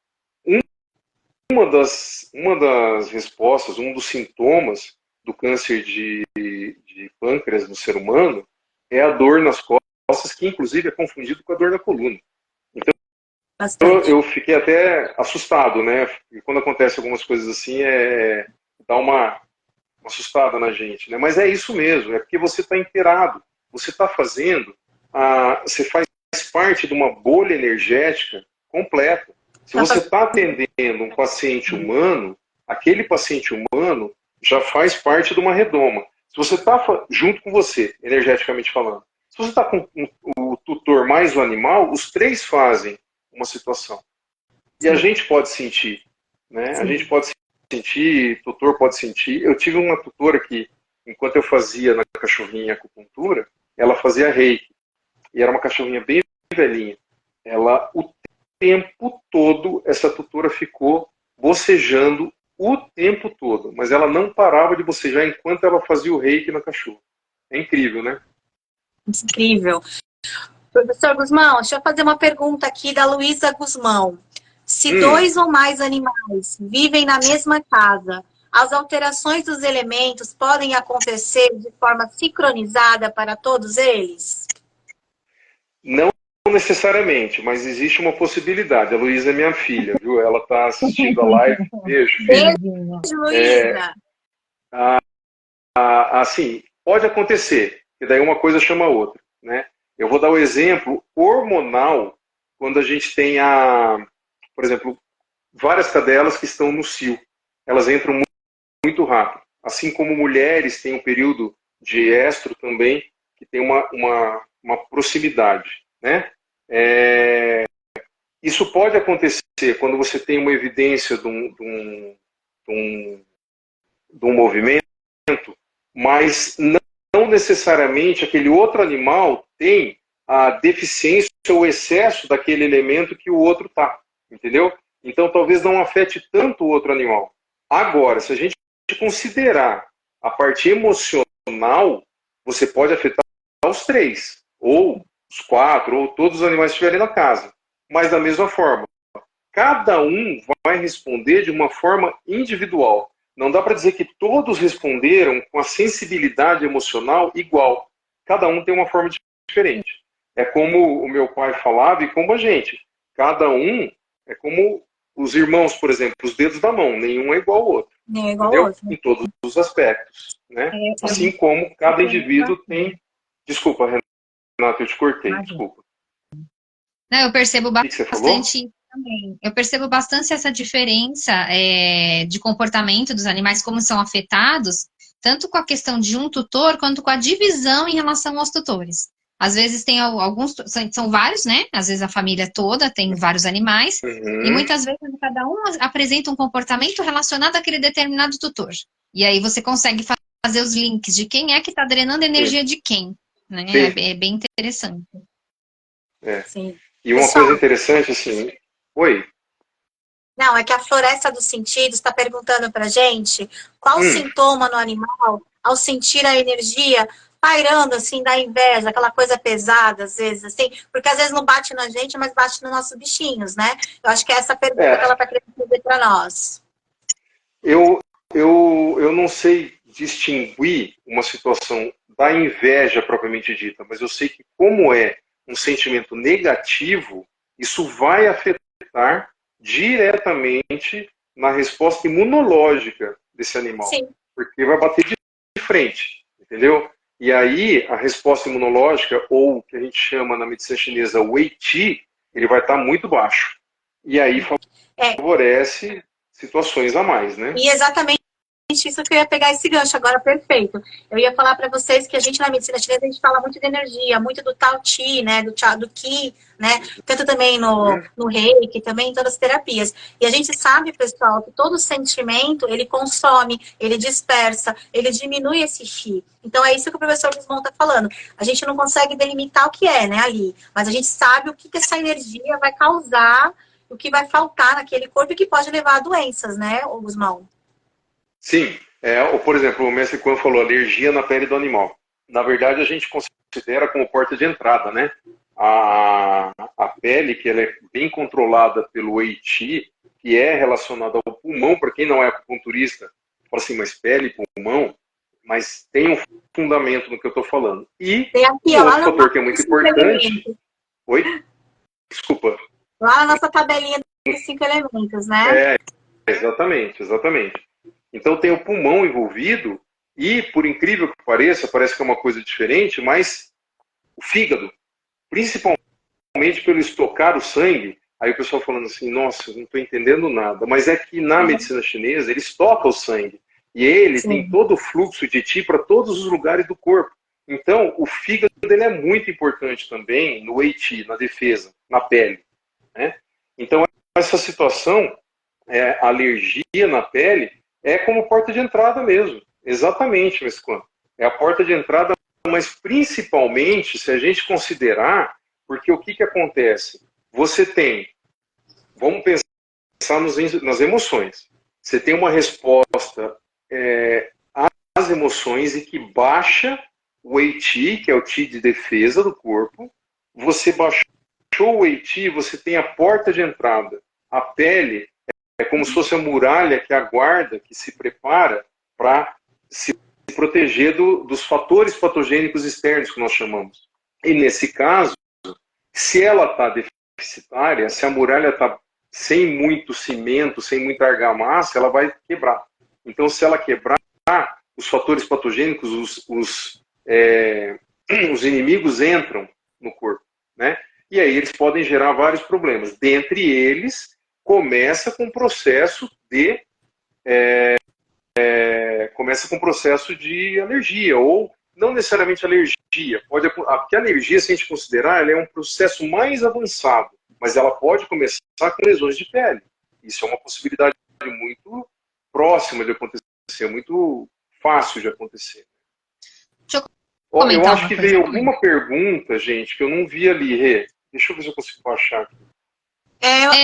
uma das respostas, um dos sintomas do câncer de pâncreas no ser humano é a dor nas costas, que inclusive é confundido com a dor na coluna. Então eu fiquei até assustado, né? E quando acontece algumas coisas assim, dá uma assustada na gente, né? Mas é isso mesmo, é porque você está inteirado, você está fazendo, você faz parte de uma bolha energética completa. Se você está atendendo um paciente humano, aquele paciente humano já faz parte de uma redoma. Se você está junto com você, energeticamente falando, se você está com o tutor mais o animal, os três fazem uma situação. E a gente pode sentir, né? Sim. A gente pode sentir, o tutor pode sentir. Eu tive uma tutora que, enquanto eu fazia na cachorrinha acupuntura, ela fazia reiki. E era uma cachorrinha bem velhinha. Ela, o tempo todo, essa tutora ficou bocejando o tempo todo. Mas ela não parava de bocejar enquanto ela fazia o reiki na cachorra. É incrível, né? Incrível. Professor Guzmão, deixa eu fazer uma pergunta aqui da Luísa Guzmão. Se 2 ou mais animais vivem na mesma casa, as alterações dos elementos podem acontecer de forma sincronizada para todos eles? Não necessariamente, mas existe uma possibilidade. A Luísa é minha filha, viu? Ela está assistindo a live. Beijo, filha. Beijo, Luísa. Assim, pode acontecer, e daí uma coisa chama a outra, né? Eu vou dar o exemplo hormonal, quando a gente tem por exemplo, várias cadelas que estão no cio. Elas entram muito rápido. Assim como mulheres têm um período de estro também, que tem uma proximidade, né? Isso pode acontecer quando você tem uma evidência de um movimento, mas não necessariamente aquele outro animal tem a deficiência ou o excesso daquele elemento que o outro está, entendeu? Então talvez não afete tanto o outro animal. Agora, se a gente considerar a parte emocional, você pode afetar os 3, ou os 4, ou todos os animais que estiverem na casa. Mas da mesma forma, cada um vai responder de uma forma individual. Não dá para dizer que todos responderam com a sensibilidade emocional igual. Cada um tem uma forma diferente. É como o meu pai falava e como a gente. Cada um é como os irmãos, por exemplo, os dedos da mão. Nenhum é igual ao outro. Nem é igual ao outro. Em todos os aspectos. Né? Assim como cada indivíduo tem... Desculpa, Renata, eu te cortei. Desculpa. Não, eu percebo bastante também. Eu percebo bastante essa diferença de comportamento dos animais, como são afetados, tanto com a questão de um tutor, quanto com a divisão em relação aos tutores. Às vezes tem alguns, são vários, né? Às vezes a família toda tem vários animais, e muitas vezes cada um apresenta um comportamento relacionado àquele determinado tutor. E aí você consegue fazer os links de quem é que está drenando a energia de quem, né? É bem interessante. Sim. E uma coisa interessante, assim... Oi? Não, é que a Floresta dos Sentidos está perguntando pra gente qual sintoma no animal ao sentir a energia pairando, assim, da inveja, aquela coisa pesada, às vezes, assim, porque às vezes não bate na gente, mas bate nos nossos bichinhos, né? Eu acho que é essa pergunta que ela está querendo fazer para nós. Eu não sei distinguir uma situação da inveja propriamente dita, mas eu sei que como é um sentimento negativo, isso vai afetar diretamente na resposta imunológica desse animal. Sim. Porque vai bater de frente, entendeu? E aí a resposta imunológica, ou o que a gente chama na medicina chinesa Wei Qi, ele vai estar muito baixo. E aí favorece situações a mais, né? E exatamente isso que eu ia pegar esse gancho agora, perfeito. Eu ia falar para vocês que a gente na medicina chinesa, a gente fala muito de energia, muito do Tao Chi, né, do Qi, né, tanto também no Reiki, também em todas as terapias. E a gente sabe, pessoal, que todo sentimento, ele consome, ele dispersa, ele diminui esse Qi. Então é isso que o professor Guzmão está falando. A gente não consegue delimitar o que é, né, ali, mas a gente sabe o que essa energia vai causar, o que vai faltar naquele corpo e que pode levar a doenças, né, Guzmão? Sim, ou, por exemplo, o mestre Quan falou alergia na pele do animal. Na verdade, a gente considera como porta de entrada, né? A pele, que ela é bem controlada pelo Wei Qi, que é relacionada ao pulmão, para quem não é acupunturista, fala assim, mas pele e pulmão, mas tem um fundamento no que eu estou falando. E tem aqui, um outro fator que é muito importante... Oi? Desculpa. Lá na nossa tabelinha dos 5 elementos, né? Exatamente. Então tem o pulmão envolvido e, por incrível que pareça, parece que é uma coisa diferente, mas o fígado, principalmente pelo estocar o sangue, aí o pessoal falando assim, nossa, eu não estou entendendo nada, mas é que na medicina chinesa ele estoca o sangue e ele tem todo o fluxo de Qi para todos os lugares do corpo. Então o fígado ele é muito importante também no Wei Qi, na defesa, na pele, né? Então essa situação, a alergia na pele, é como porta de entrada mesmo, exatamente, mas quando é a porta de entrada, mas principalmente se a gente considerar, porque o que acontece? Você tem, vamos pensar nas emoções, você tem uma resposta às emoções e que baixa o Wei Qi, que é o Qi de defesa do corpo, você baixou o Wei Qi, você tem a porta de entrada, a pele é como se fosse a muralha que aguarda, que se prepara para se proteger dos fatores patogênicos externos que nós chamamos. E nesse caso, se ela está deficitária, se a muralha está sem muito cimento, sem muita argamassa, ela vai quebrar. Então, se ela quebrar, os fatores patogênicos, os inimigos entram no corpo, né? E aí eles podem gerar vários problemas. Dentre eles, começa com o processo de alergia, ou não necessariamente alergia, porque a alergia, se a gente considerar, ela é um processo mais avançado, mas ela pode começar com lesões de pele. Isso é uma possibilidade muito próxima de acontecer, muito fácil de acontecer. Eu acho que veio alguma pergunta, gente, que eu não vi ali, Rê. Deixa eu ver se eu consigo achar aqui.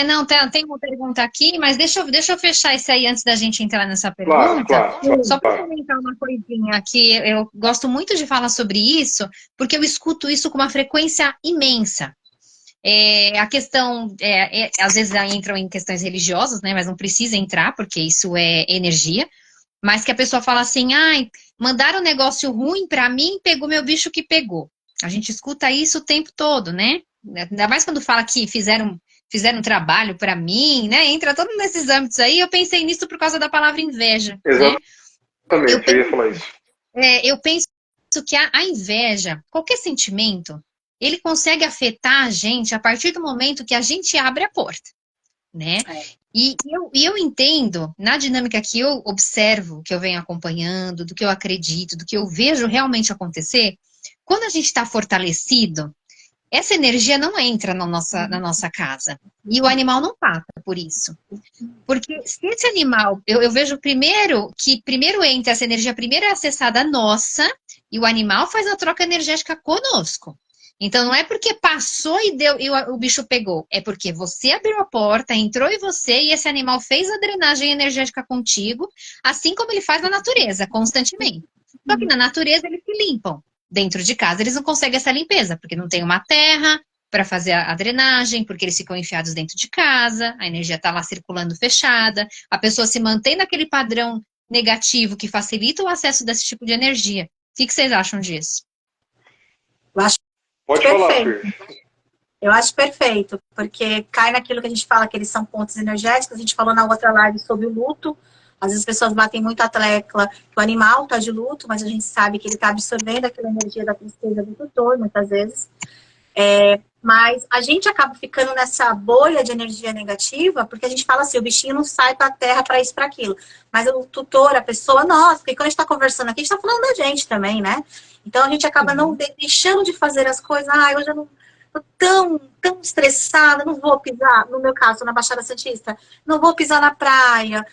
Não, tem uma pergunta aqui, mas deixa eu fechar isso aí antes da gente entrar nessa pergunta. Claro. Só para comentar uma coisinha que eu gosto muito de falar sobre isso, porque eu escuto isso com uma frequência imensa. A questão, às vezes entram em questões religiosas, né, mas não precisa entrar, porque isso é energia, mas que a pessoa fala assim, mandaram um negócio ruim para mim, pegou meu bicho que pegou. A gente escuta isso o tempo todo, né? Ainda mais quando fala que fizeram um trabalho para mim, né? Entra todos nesses âmbitos aí. Eu pensei nisso por causa da palavra inveja. Exatamente, né? eu ia falar isso. Eu penso que a inveja, qualquer sentimento, ele consegue afetar a gente a partir do momento que a gente abre a porta, né? E eu entendo, na dinâmica que eu observo, que eu venho acompanhando, do que eu acredito, do que eu vejo realmente acontecer, quando a gente está fortalecido, essa energia não entra na nossa casa. E o animal não passa por isso. Porque se esse animal, eu vejo primeiro entra essa energia, primeiro é acessada nossa, e o animal faz a troca energética conosco. Então não é porque passou e o bicho pegou, é porque você abriu a porta, entrou em você e esse animal fez a drenagem energética contigo, assim como ele faz na natureza, constantemente. Só que na natureza eles se limpam. Dentro de casa eles não conseguem essa limpeza, porque não tem uma terra para fazer a drenagem, porque eles ficam enfiados dentro de casa, a energia está lá circulando fechada, a pessoa se mantém naquele padrão negativo que facilita o acesso desse tipo de energia. O que vocês acham disso? Eu acho Pode perfeito. falar, Fer. Eu acho perfeito, porque cai naquilo que a gente fala que eles são pontos energéticos. A gente falou na outra live sobre o luto. Às vezes as pessoas batem muito a tecla que o animal está de luto, mas a gente sabe que ele está absorvendo aquela energia da tristeza do tutor, muitas vezes. Mas a gente acaba ficando nessa bolha de energia negativa, porque a gente fala assim, o bichinho não sai para a terra para isso, para aquilo. Mas o tutor, a pessoa, nossa, porque quando a gente está conversando aqui, a gente está falando da gente também, né? Então a gente acaba não deixando de fazer as coisas. Hoje eu não tô tão estressada, não vou pisar, no meu caso, na Baixada Santista, não vou pisar na praia.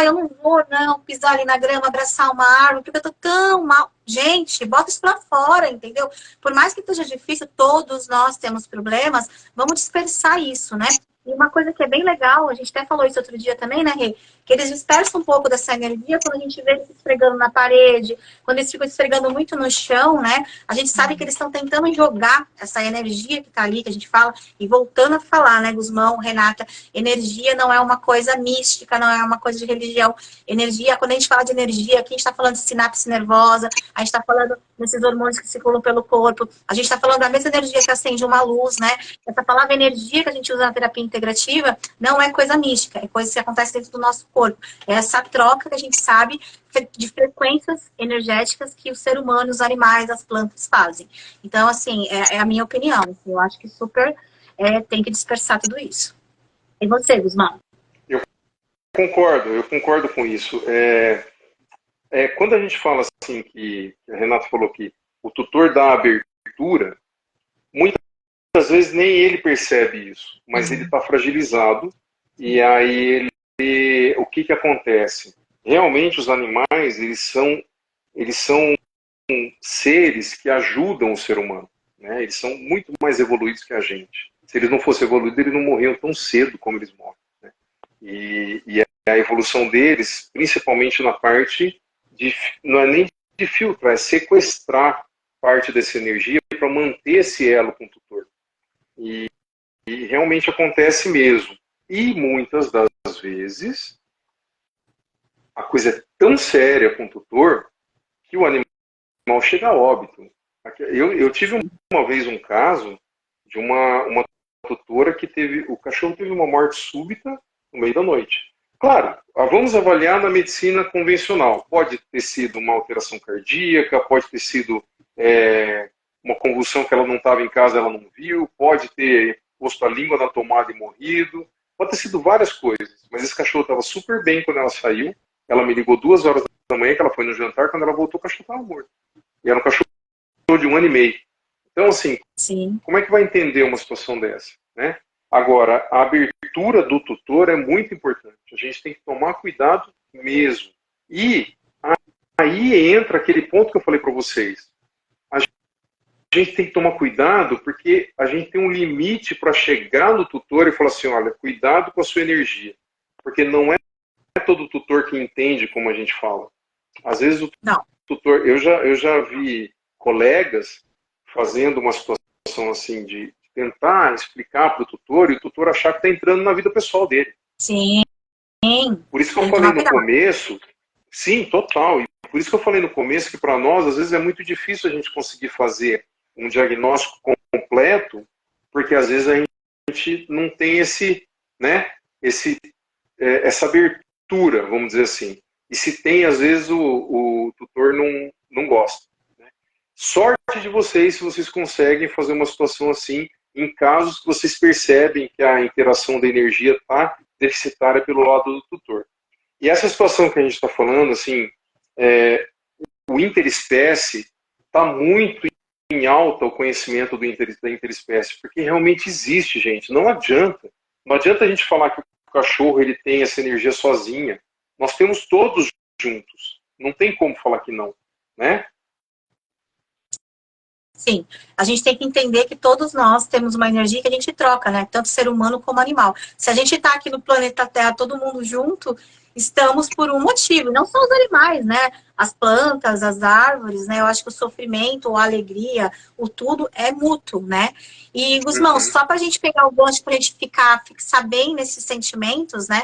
Eu não vou, pisar ali na grama, abraçar uma árvore, porque eu tô tão mal. Gente, bota isso pra fora, entendeu? Por mais que seja difícil, todos nós temos problemas, vamos dispersar isso, né? E uma coisa que é bem legal, a gente até falou isso outro dia também, né, Rê? Que eles dispersam um pouco dessa energia quando a gente vê eles esfregando na parede, quando eles ficam esfregando muito no chão, né? A gente sabe que eles estão tentando jogar essa energia que tá ali, que a gente fala, e voltando a falar, né, Gusmão, Renata, energia não é uma coisa mística, não é uma coisa de religião. Energia, quando a gente fala de energia, aqui a gente está falando de sinapse nervosa, a gente está falando desses hormônios que circulam pelo corpo, a gente está falando da mesma energia que acende uma luz, né? Essa palavra energia que a gente usa na terapia integrativa não é coisa mística, é coisa que acontece dentro do nosso corpo. É essa troca que a gente sabe de frequências energéticas que o ser humano, os animais, as plantas fazem. Então, assim, é a minha opinião. Eu acho que super tem que dispersar tudo isso. E você, Gusmão? Eu concordo com isso. Quando a gente fala assim, que a Renata falou que o tutor dá abertura, muitas vezes nem ele percebe isso, mas ele está fragilizado, e aí o que acontece? Realmente os animais, eles são seres que ajudam o ser humano, né? Eles são muito mais evoluídos que a gente. Se eles não fossem evoluídos, eles não morriam tão cedo como eles morrem, né? E a evolução deles, principalmente na parte não é nem de filtrar, é sequestrar parte dessa energia para manter esse elo com o tutor. E realmente acontece mesmo. E muitas das vezes a coisa é tão séria com o tutor que o animal chega a óbito. Eu tive uma vez um caso de uma tutora que o cachorro teve uma morte súbita no meio da noite. Claro, vamos avaliar na medicina convencional. Pode ter sido uma alteração cardíaca, pode ter sido uma convulsão que ela não estava em casa, ela não viu, pode ter posto a língua na tomada e morrido, pode ter sido várias coisas. Mas esse cachorro estava super bem quando ela saiu. Ela me ligou 2 horas da manhã, que ela foi no jantar, quando ela voltou o cachorro estava morto. E era um cachorro de 1 ano e meio. Então, assim, sim, como é que vai entender uma situação dessa, né? Agora, a abertura do tutor é muito importante. A gente tem que tomar cuidado mesmo. E aí entra aquele ponto que eu falei para vocês. A gente tem que tomar cuidado porque a gente tem um limite para chegar no tutor e falar assim, olha, cuidado com a sua energia. Porque não é todo tutor que entende como a gente fala. Às vezes o tutor... Eu já vi colegas fazendo uma situação assim de tentar explicar para o tutor e o tutor achar que está entrando na vida pessoal dele. Sim. Por isso que eu falei no começo, sim, total. E por isso que eu falei no começo que para nós, às vezes, é muito difícil a gente conseguir fazer um diagnóstico completo, porque às vezes a gente não tem essa abertura, vamos dizer assim. E se tem, às vezes, o tutor não gosta. Né? Sorte de vocês se vocês conseguem fazer uma situação assim, em casos que vocês percebem que a interação da energia está deficitária pelo lado do tutor. E essa situação que a gente está falando, assim, o interespécie está muito em alta o conhecimento da interespécie, porque realmente existe, gente. Não adianta a gente falar que o cachorro ele tem essa energia sozinha. Nós temos todos juntos. Não tem como falar que não, né? Sim, a gente tem que entender que todos nós temos uma energia que a gente troca, né? Tanto ser humano como animal. Se a gente está aqui no planeta Terra, todo mundo junto, estamos por um motivo. Não só os animais, né? As plantas, as árvores, né? Eu acho que o sofrimento, a alegria, o tudo é mútuo, né? E, Gusmão, só para a gente pegar o gancho, para a gente fixar bem nesses sentimentos, né?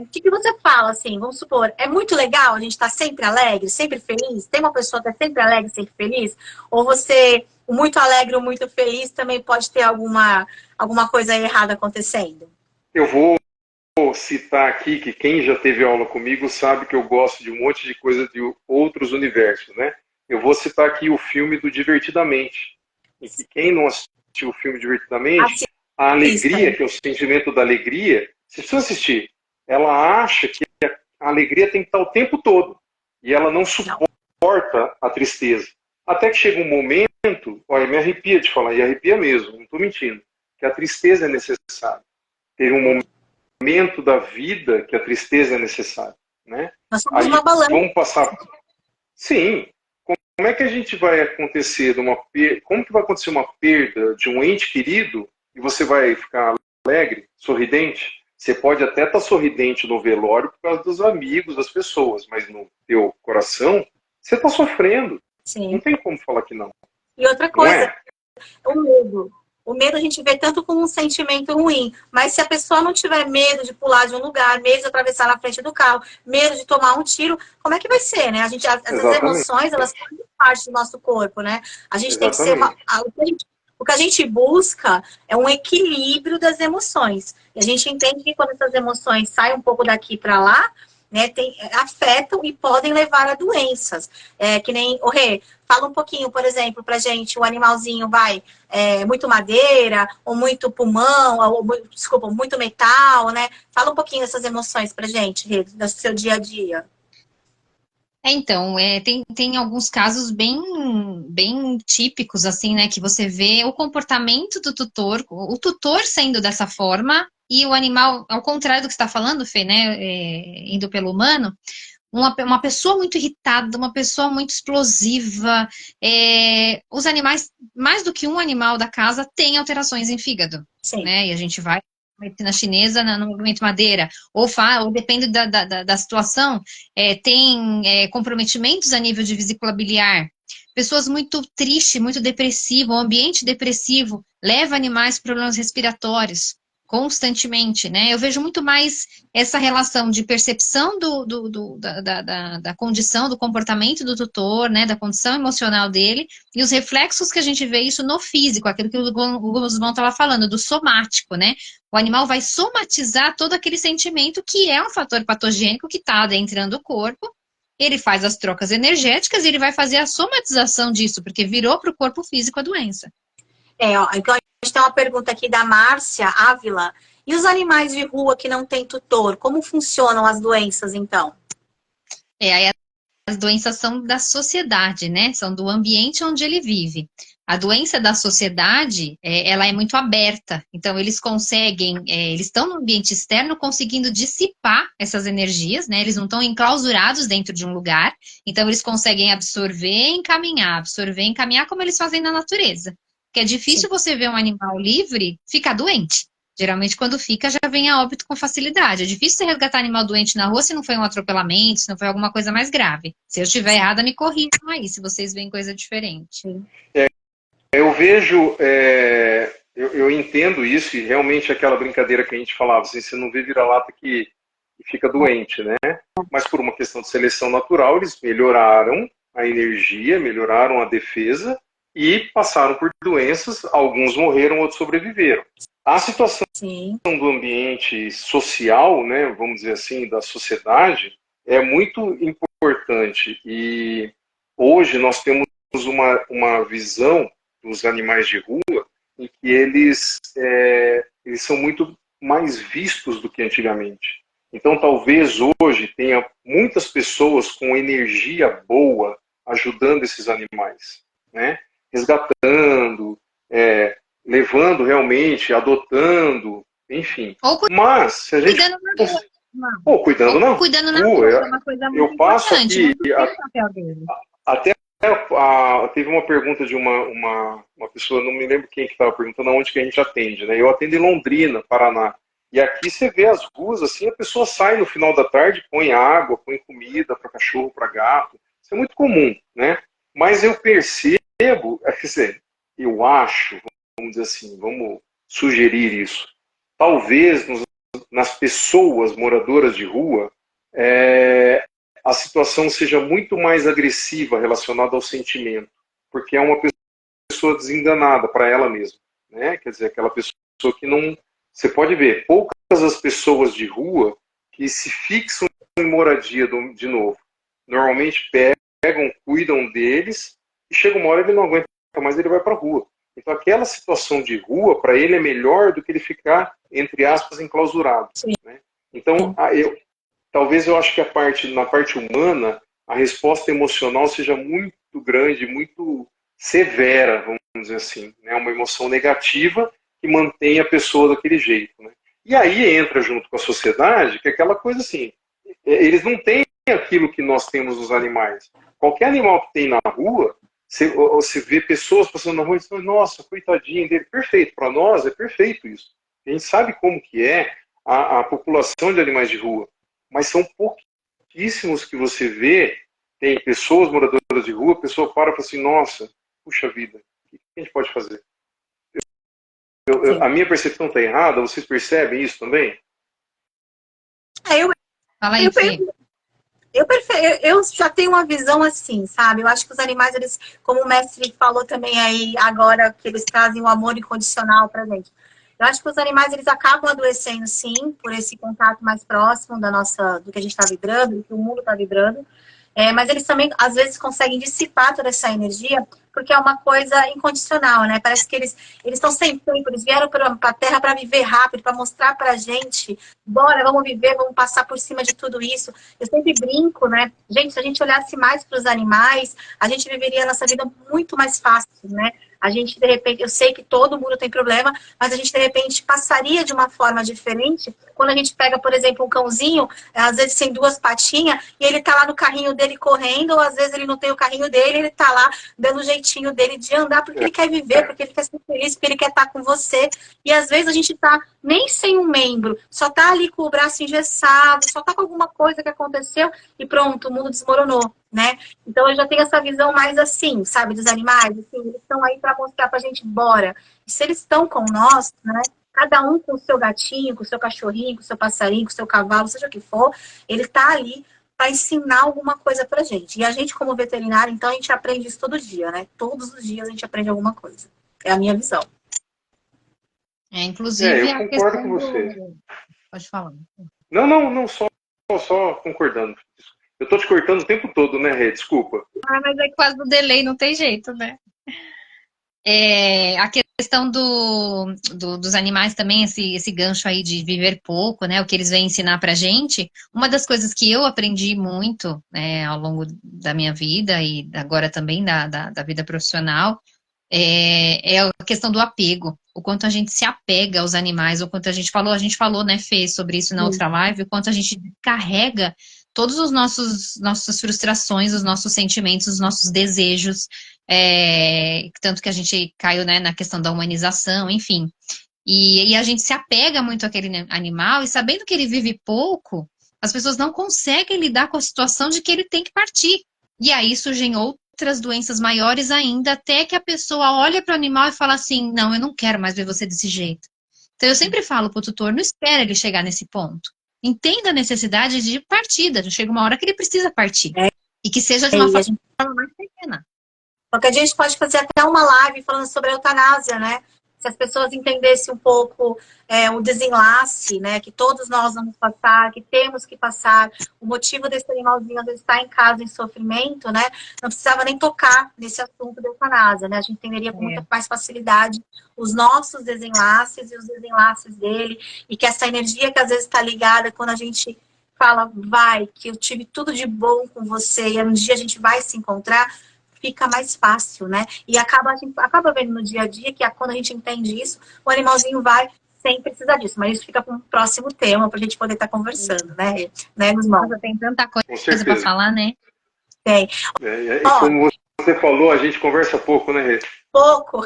O que você fala, assim, vamos supor, é muito legal a gente estar sempre alegre, sempre feliz? Tem uma pessoa que é sempre alegre, sempre feliz? Ou você, o muito alegre ou muito feliz, também pode ter alguma coisa errada acontecendo? Eu vou citar aqui que quem já teve aula comigo sabe que eu gosto de um monte de coisa de outros universos, né? Eu vou citar aqui o filme do Divertidamente. E que quem não assistiu o filme Divertidamente, a alegria, que é o sentimento da alegria, você precisa assistir. Ela acha que a alegria tem que estar o tempo todo. E ela não suporta a tristeza. Até que chega um momento, olha, me arrepia de falar, e arrepia mesmo, não estou mentindo, que a tristeza é necessária. Teve um momento da vida que a tristeza é necessária. Né? Nós somos uma balança. Vamos passar... Sim. Como é que a gente vai acontecer como que vai acontecer uma perda de um ente querido e você vai ficar alegre, sorridente. Você pode até estar sorridente no velório por causa dos amigos, das pessoas, mas no teu coração, você está sofrendo. Sim. Não tem como falar que não. E outra coisa, o medo. O medo a gente vê tanto como um sentimento ruim, mas se a pessoa não tiver medo de pular de um lugar, medo de atravessar na frente do carro, medo de tomar um tiro, como é que vai ser, né? As emoções, elas fazem parte do nosso corpo, né? A gente tem que ser o que a gente busca é um equilíbrio das emoções. E a gente entende que quando essas emoções saem um pouco daqui para lá, né, afetam e podem levar a doenças. Que nem, Rê, fala um pouquinho, por exemplo, pra gente, o animalzinho vai muito madeira, ou muito pulmão, ou muito metal, né? Fala um pouquinho dessas emoções pra gente, Rê, do seu dia a dia. Então, tem alguns casos bem típicos, assim, né, que você vê o comportamento do tutor, o tutor sendo dessa forma, e o animal, ao contrário do que você está falando, Fê, né, indo pelo humano, uma pessoa muito irritada, uma pessoa muito explosiva, os animais, mais do que um animal da casa, tem alterações em fígado, Sim. né, e a gente vai medicina chinesa no movimento madeira, ou depende da situação, tem comprometimentos a nível de vesícula biliar. Pessoas muito tristes, muito depressivas, o ambiente depressivo leva animais para problemas respiratórios constantemente, né? Eu vejo muito mais essa relação de percepção da condição, do comportamento do tutor, né? Da condição emocional dele, e os reflexos que a gente vê isso no físico, aquilo que o Guzmão estava falando, do somático, né? O animal vai somatizar todo aquele sentimento que é um fator patogênico que está adentrando o corpo. Ele faz as trocas energéticas e ele vai fazer a somatização disso, porque virou para o corpo físico a doença. Então a gente tem uma pergunta aqui da Márcia Ávila. E os animais de rua que não têm tutor, como funcionam as doenças, então? Aí as doenças são da sociedade, né? São do ambiente onde ele vive. A doença da sociedade, ela é muito aberta. Então, eles conseguem, eles estão no ambiente externo conseguindo dissipar essas energias, né? Eles não estão enclausurados dentro de um lugar. Então, eles conseguem absorver e encaminhar como eles fazem na natureza. Porque é difícil você ver um animal livre ficar doente. Geralmente, quando fica, já vem a óbito com facilidade. É difícil você resgatar animal doente na rua se não foi um atropelamento, se não foi alguma coisa mais grave. Se eu estiver errada, me corrijam aí, se vocês veem coisa diferente. Eu vejo, eu entendo isso, e realmente aquela brincadeira que a gente falava, assim, você não vê vira-lata que fica doente, né? Mas por uma questão de seleção natural, eles melhoraram a energia, melhoraram a defesa e passaram por doenças, alguns morreram, outros sobreviveram. A situação do ambiente social, né, vamos dizer assim, da sociedade, é muito importante. E hoje nós temos uma visão dos animais de rua em que eles são muito mais vistos do que antigamente. Então, talvez hoje tenha muitas pessoas com energia boa ajudando esses animais, né? Resgatando, levando realmente, adotando, enfim. Mas se a gente cuidando na rua, é uma coisa muito importante. Até teve uma pergunta de uma pessoa, não me lembro quem que estava perguntando onde que a gente atende, né? Eu atendo em Londrina, Paraná. E aqui você vê as ruas, assim, a pessoa sai no final da tarde, põe água, põe comida para cachorro, para gato. Isso é muito comum, né? Mas eu percebo, quer dizer, eu acho, vamos dizer assim, vamos sugerir isso. Talvez nas pessoas moradoras de rua, a situação seja muito mais agressiva relacionada ao sentimento, porque é uma pessoa desenganada para ela mesma, né? Quer dizer, aquela pessoa que não... Você pode ver, poucas as pessoas de rua que se fixam em moradia de novo. Normalmente pegam, cuidam deles, e chega uma hora ele não aguenta mais, ele vai para a rua. Então aquela situação de rua, para ele, é melhor do que ele ficar, entre aspas, enclausurado. Né? Então, talvez eu acho que na parte humana, a resposta emocional seja muito grande, muito severa, vamos dizer assim. Né? Uma emoção negativa que mantém a pessoa daquele jeito. Né? E aí entra junto com a sociedade, que é aquela coisa assim, eles não têm aquilo que nós temos nos animais. Qualquer animal que tem na rua, você vê pessoas passando na rua e diz, nossa, coitadinho dele, perfeito, para nós é perfeito isso. A gente sabe como que é a população de animais de rua, mas são pouquíssimos que você vê. Tem pessoas moradoras de rua, a pessoa para e fala assim, nossa, puxa vida, o que a gente pode fazer? A minha percepção está errada? Vocês percebem isso também? Fala aí, Fê. Eu já tenho uma visão assim, sabe? Eu acho que os animais, eles, como o mestre falou também aí agora, que eles trazem o amor incondicional pra gente. Eu acho que os animais, eles acabam adoecendo, sim, por esse contato mais próximo do que a gente está vibrando, do que o mundo está vibrando. Mas eles também, às vezes, conseguem dissipar toda essa energia, porque é uma coisa incondicional, né? Parece que eles estão sem tempo, eles vieram para a Terra para viver rápido, para mostrar para a gente, bora, vamos viver, vamos passar por cima de tudo isso. Eu sempre brinco, né? Gente, se a gente olhasse mais para os animais, a gente viveria a nossa vida muito mais fácil, né? A gente, de repente, eu sei que todo mundo tem problema, mas a gente, de repente, passaria de uma forma diferente quando a gente pega, por exemplo, um cãozinho, às vezes tem duas patinhas, e ele tá lá no carrinho dele correndo, ou às vezes ele não tem o carrinho dele, ele tá lá dando o jeitinho dele de andar, porque ele quer viver, porque ele quer ser feliz, porque ele quer estar com você. E às vezes a gente tá nem sem um membro, só tá ali com o braço engessado, só tá com alguma coisa que aconteceu, e pronto, o mundo desmoronou, né? Então eu já tenho essa visão mais assim, sabe, dos animais, assim, eles estão aí para mostrar pra gente, bora. E se eles estão com nós, né, cada um com o seu gatinho, com o seu cachorrinho, com o seu passarinho, com o seu cavalo, seja o que for, ele tá ali para ensinar alguma coisa pra gente. E a gente, como veterinário, então, a gente aprende isso todo dia, né? Todos os dias a gente aprende alguma coisa. É a minha visão. Inclusive, eu concordo com você. Pode falar. Não, só concordando. Eu tô te cortando o tempo todo, né, Rê? Desculpa. Mas é quase do delay, não tem jeito, né? A questão dos animais também, esse gancho aí de viver pouco, né? O que eles vêm ensinar pra gente. Uma das coisas que eu aprendi muito, né, ao longo da minha vida e agora também da vida profissional é a questão do apego. O quanto a gente se apega aos animais, o quanto a gente falou, né, Fê, sobre isso na outra live, o quanto a gente carrega todos os nossas frustrações, os nossos sentimentos, os nossos desejos, tanto que a gente caiu, né, na questão da humanização, enfim. E a gente se apega muito àquele animal, e sabendo que ele vive pouco, as pessoas não conseguem lidar com a situação de que ele tem que partir. E aí surgem outras doenças maiores ainda, até que a pessoa olha para o animal e fala assim, não, eu não quero mais ver você desse jeito. Então eu sempre falo para o tutor, não espera ele chegar nesse ponto. Entenda a necessidade de partida. Chega uma hora que ele precisa partir. E que seja de uma forma mais pequena. Porque a gente pode fazer até uma live falando sobre a eutanásia, né? Se as pessoas entendessem um pouco o desenlace, né? Que todos nós vamos passar, que temos que passar. O motivo desse animalzinho às vezes estar em casa em sofrimento, né? Não precisava nem tocar nesse assunto da eutanásia, né? A gente entenderia com muita mais facilidade os nossos desenlaces e os desenlaces dele. E que essa energia que às vezes está ligada quando a gente fala, vai, que eu tive tudo de bom com você e um dia a gente vai se encontrar, fica mais fácil, né? E a gente acaba vendo no dia a dia que quando a gente entende isso, o animalzinho vai sem precisar disso. Mas isso fica para um próximo tema, para a gente poder estar conversando, né, meus irmãos? Tem tanta coisa para falar, né? Tem. Como você falou, a gente conversa pouco, né, Rê? Pouco.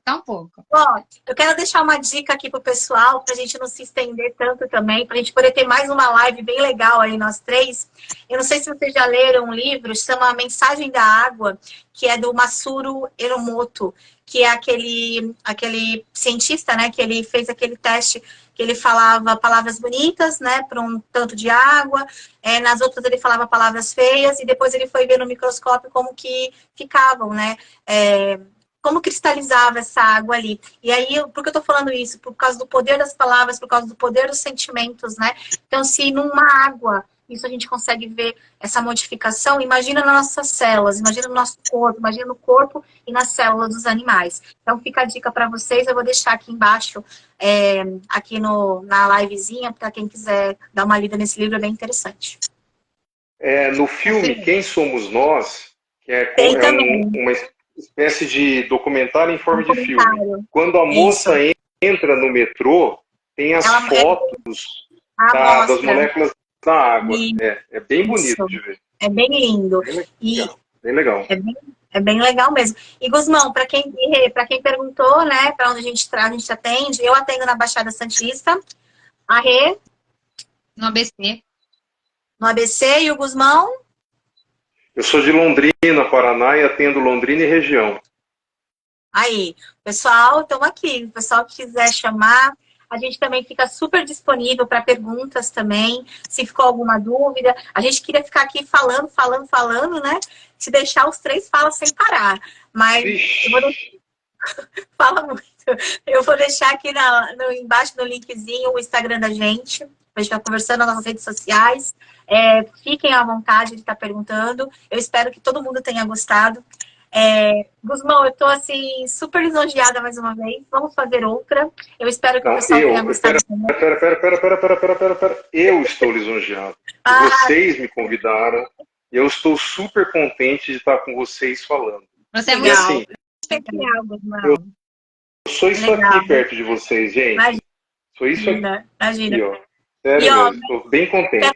Tá um pouco. Ó, eu quero deixar uma dica aqui pro pessoal, pra gente não se estender tanto também, pra gente poder ter mais uma live bem legal aí, nós três. Eu não sei se vocês já leram um livro, chama Mensagem da Água, que é do Masaru Emoto, que é aquele cientista, né, que ele fez aquele teste que ele falava palavras bonitas, né, para um tanto de água, nas outras ele falava palavras feias, e depois ele foi ver no microscópio como que ficavam, né, como cristalizava essa água ali. E aí, por que eu tô falando isso? Por causa do poder das palavras, por causa do poder dos sentimentos, né? Então, se numa água isso a gente consegue ver essa modificação, imagina nas nossas células, imagina no nosso corpo, imagina no corpo e nas células dos animais. Então, fica a dica para vocês, eu vou deixar aqui embaixo, aqui na livezinha, para quem quiser dar uma lida nesse livro, é bem interessante. No filme Quem Somos Nós, que é uma espécie de documentário em forma de filme. Quando a moça entra no metrô, tem as fotos das moléculas da água. É bem bonito de ver. É bem lindo. Bem legal. É É bem legal mesmo. E, Guzmão, para quem perguntou, né, para onde a gente atende, eu atendo na Baixada Santista, a Rê, No ABC. no ABC, e o Guzmão? Eu sou de Londrina, Paraná, e atendo Londrina e região. Aí, pessoal, estamos aqui. O pessoal que quiser chamar, a gente também fica super disponível para perguntas também, se ficou alguma dúvida. A gente queria ficar aqui falando, né? Se deixar os três fala sem parar. Mas eu vou fala muito. Eu vou deixar aqui embaixo no linkzinho o Instagram da gente. A gente vai conversando nas nossas redes sociais. Fiquem à vontade de estar perguntando. Eu espero que todo mundo tenha gostado. Guzmão, eu tô assim, super lisonjeada mais uma vez. Vamos fazer outra. Eu espero que o pessoal tenha gostado. Pera. Eu estou lisonjeado. Vocês me convidaram. E eu estou super contente de estar com vocês falando. Você é muito assim, especial, Guzmão. Eu sou isso aqui perto de vocês, gente. Imagina, sou isso aqui. Imagina. E, ó, sério mesmo, estou bem contente.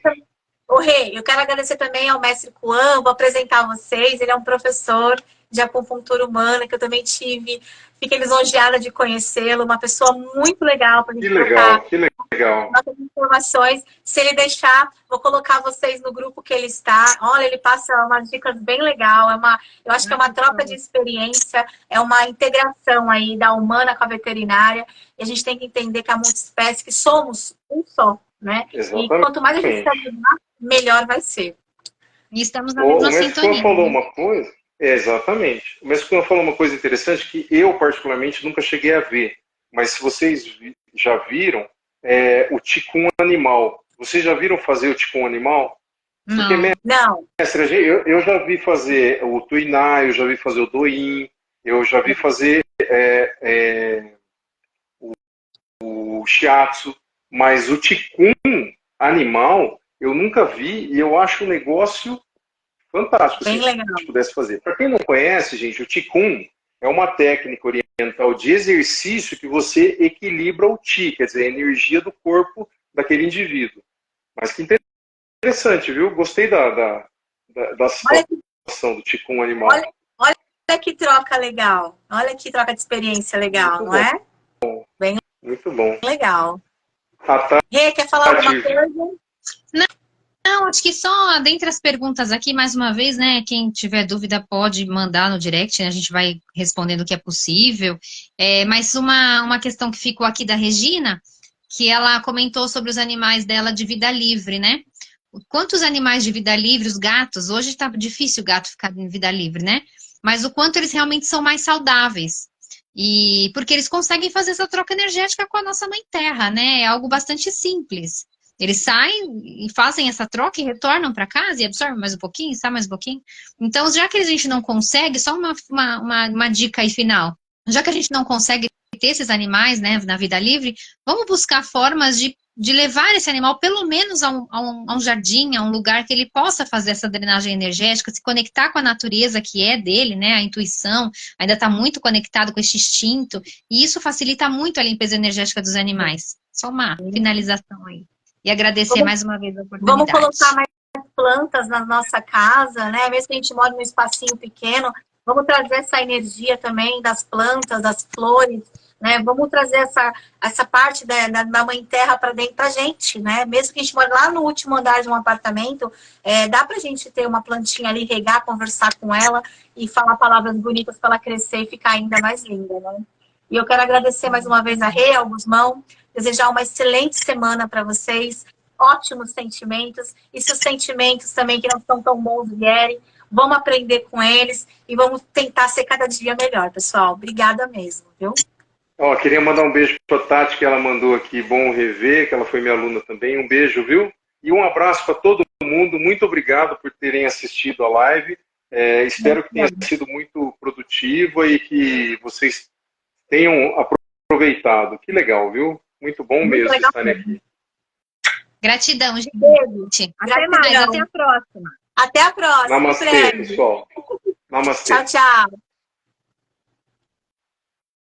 Ô, Rê, eu quero agradecer também ao mestre Kuan, vou apresentar vocês. Ele é um professor de acupuntura humana, que eu também tive. Fiquei lisonjeada de conhecê-lo, uma pessoa muito legal para a gente trocar. Que legal. Nossas informações. Se ele deixar, vou colocar vocês no grupo que ele está. Olha, ele passa umas dicas bem legal. Eu acho que é uma troca de experiência, é uma integração aí da humana com a veterinária. E a gente tem que entender que a multiespécie, que somos um só, né? Exatamente. E quanto mais a gente se ajudar, melhor vai ser. E estamos na mesma sintonia. O Mestre falou uma coisa. Exatamente. O Mestre Kuan falou uma coisa interessante que eu, particularmente, nunca cheguei a ver. Mas se vocês já viram, o Qigong animal. Vocês já viram fazer o Qigong animal? Não. Porque, Não. Mestre, eu já vi fazer o Tuiná, eu já vi fazer o Doin, eu já vi fazer o Shiatsu, mas o Qigong animal eu nunca vi e eu acho um negócio fantástico, bem se legal. a gente pudesse fazer. Para quem não conhece, gente, o Qigong é uma técnica oriental de exercício que você equilibra o Qi, quer dizer, a energia do corpo daquele indivíduo. Mas que interessante, viu? Gostei da situação do Qigong animal. Olha que troca legal. Olha que troca de experiência legal, não é? Bem muito bom. Legal. Rê, quer falar alguma coisa? Não, acho que só dentre as perguntas aqui, mais uma vez, né, quem tiver dúvida pode mandar no direct, né, a gente vai respondendo o que é possível. Mas uma questão que ficou aqui da Regina, que ela comentou sobre os animais dela de vida livre, né? Quantos animais de vida livre, os gatos, hoje está difícil o gato ficar em vida livre, né? Mas o quanto eles realmente são mais saudáveis. E porque eles conseguem fazer essa troca energética com a nossa mãe terra, né? É algo bastante simples. Eles saem e fazem essa troca e retornam para casa e absorvem mais um pouquinho, sai mais um pouquinho. Então, já que a gente não consegue, só uma dica aí final. Já que a gente não consegue ter esses animais, né, na vida livre, vamos buscar formas de levar esse animal pelo menos a um jardim, a um lugar que ele possa fazer essa drenagem energética, se conectar com a natureza que é dele, né, a intuição, ainda está muito conectado com esse instinto, e isso facilita muito a limpeza energética dos animais. Só uma finalização aí. E agradecer mais uma vez a oportunidade. Vamos colocar mais plantas na nossa casa, né? Mesmo que a gente mora num espacinho pequeno, vamos trazer essa energia também das plantas, das flores, né? Vamos trazer essa parte da mãe terra para dentro da gente, né? Mesmo que a gente mora lá no último andar de um apartamento, dá pra gente ter uma plantinha ali, regar, conversar com ela e falar palavras bonitas para ela crescer e ficar ainda mais linda, né? E eu quero agradecer mais uma vez a Rê, ao Guzmão, desejar uma excelente semana para vocês, ótimos sentimentos, e se os sentimentos também que não estão tão bons vierem, vamos aprender com eles e vamos tentar ser cada dia melhor, pessoal. Obrigada mesmo, viu? Queria mandar um beijo para a Tati, que ela mandou aqui, bom rever, que ela foi minha aluna também. Um beijo, viu? E um abraço para todo mundo. Muito obrigado por terem assistido a live. Espero que tenha sido muito produtiva e que vocês tenham aproveitado. Que legal, viu? Muito bom mesmo estarem aqui. Gratidão, gente. Beijo. Até mais, até a próxima. Até a próxima. Namastê, pessoal. Namastê. Tchau, tchau.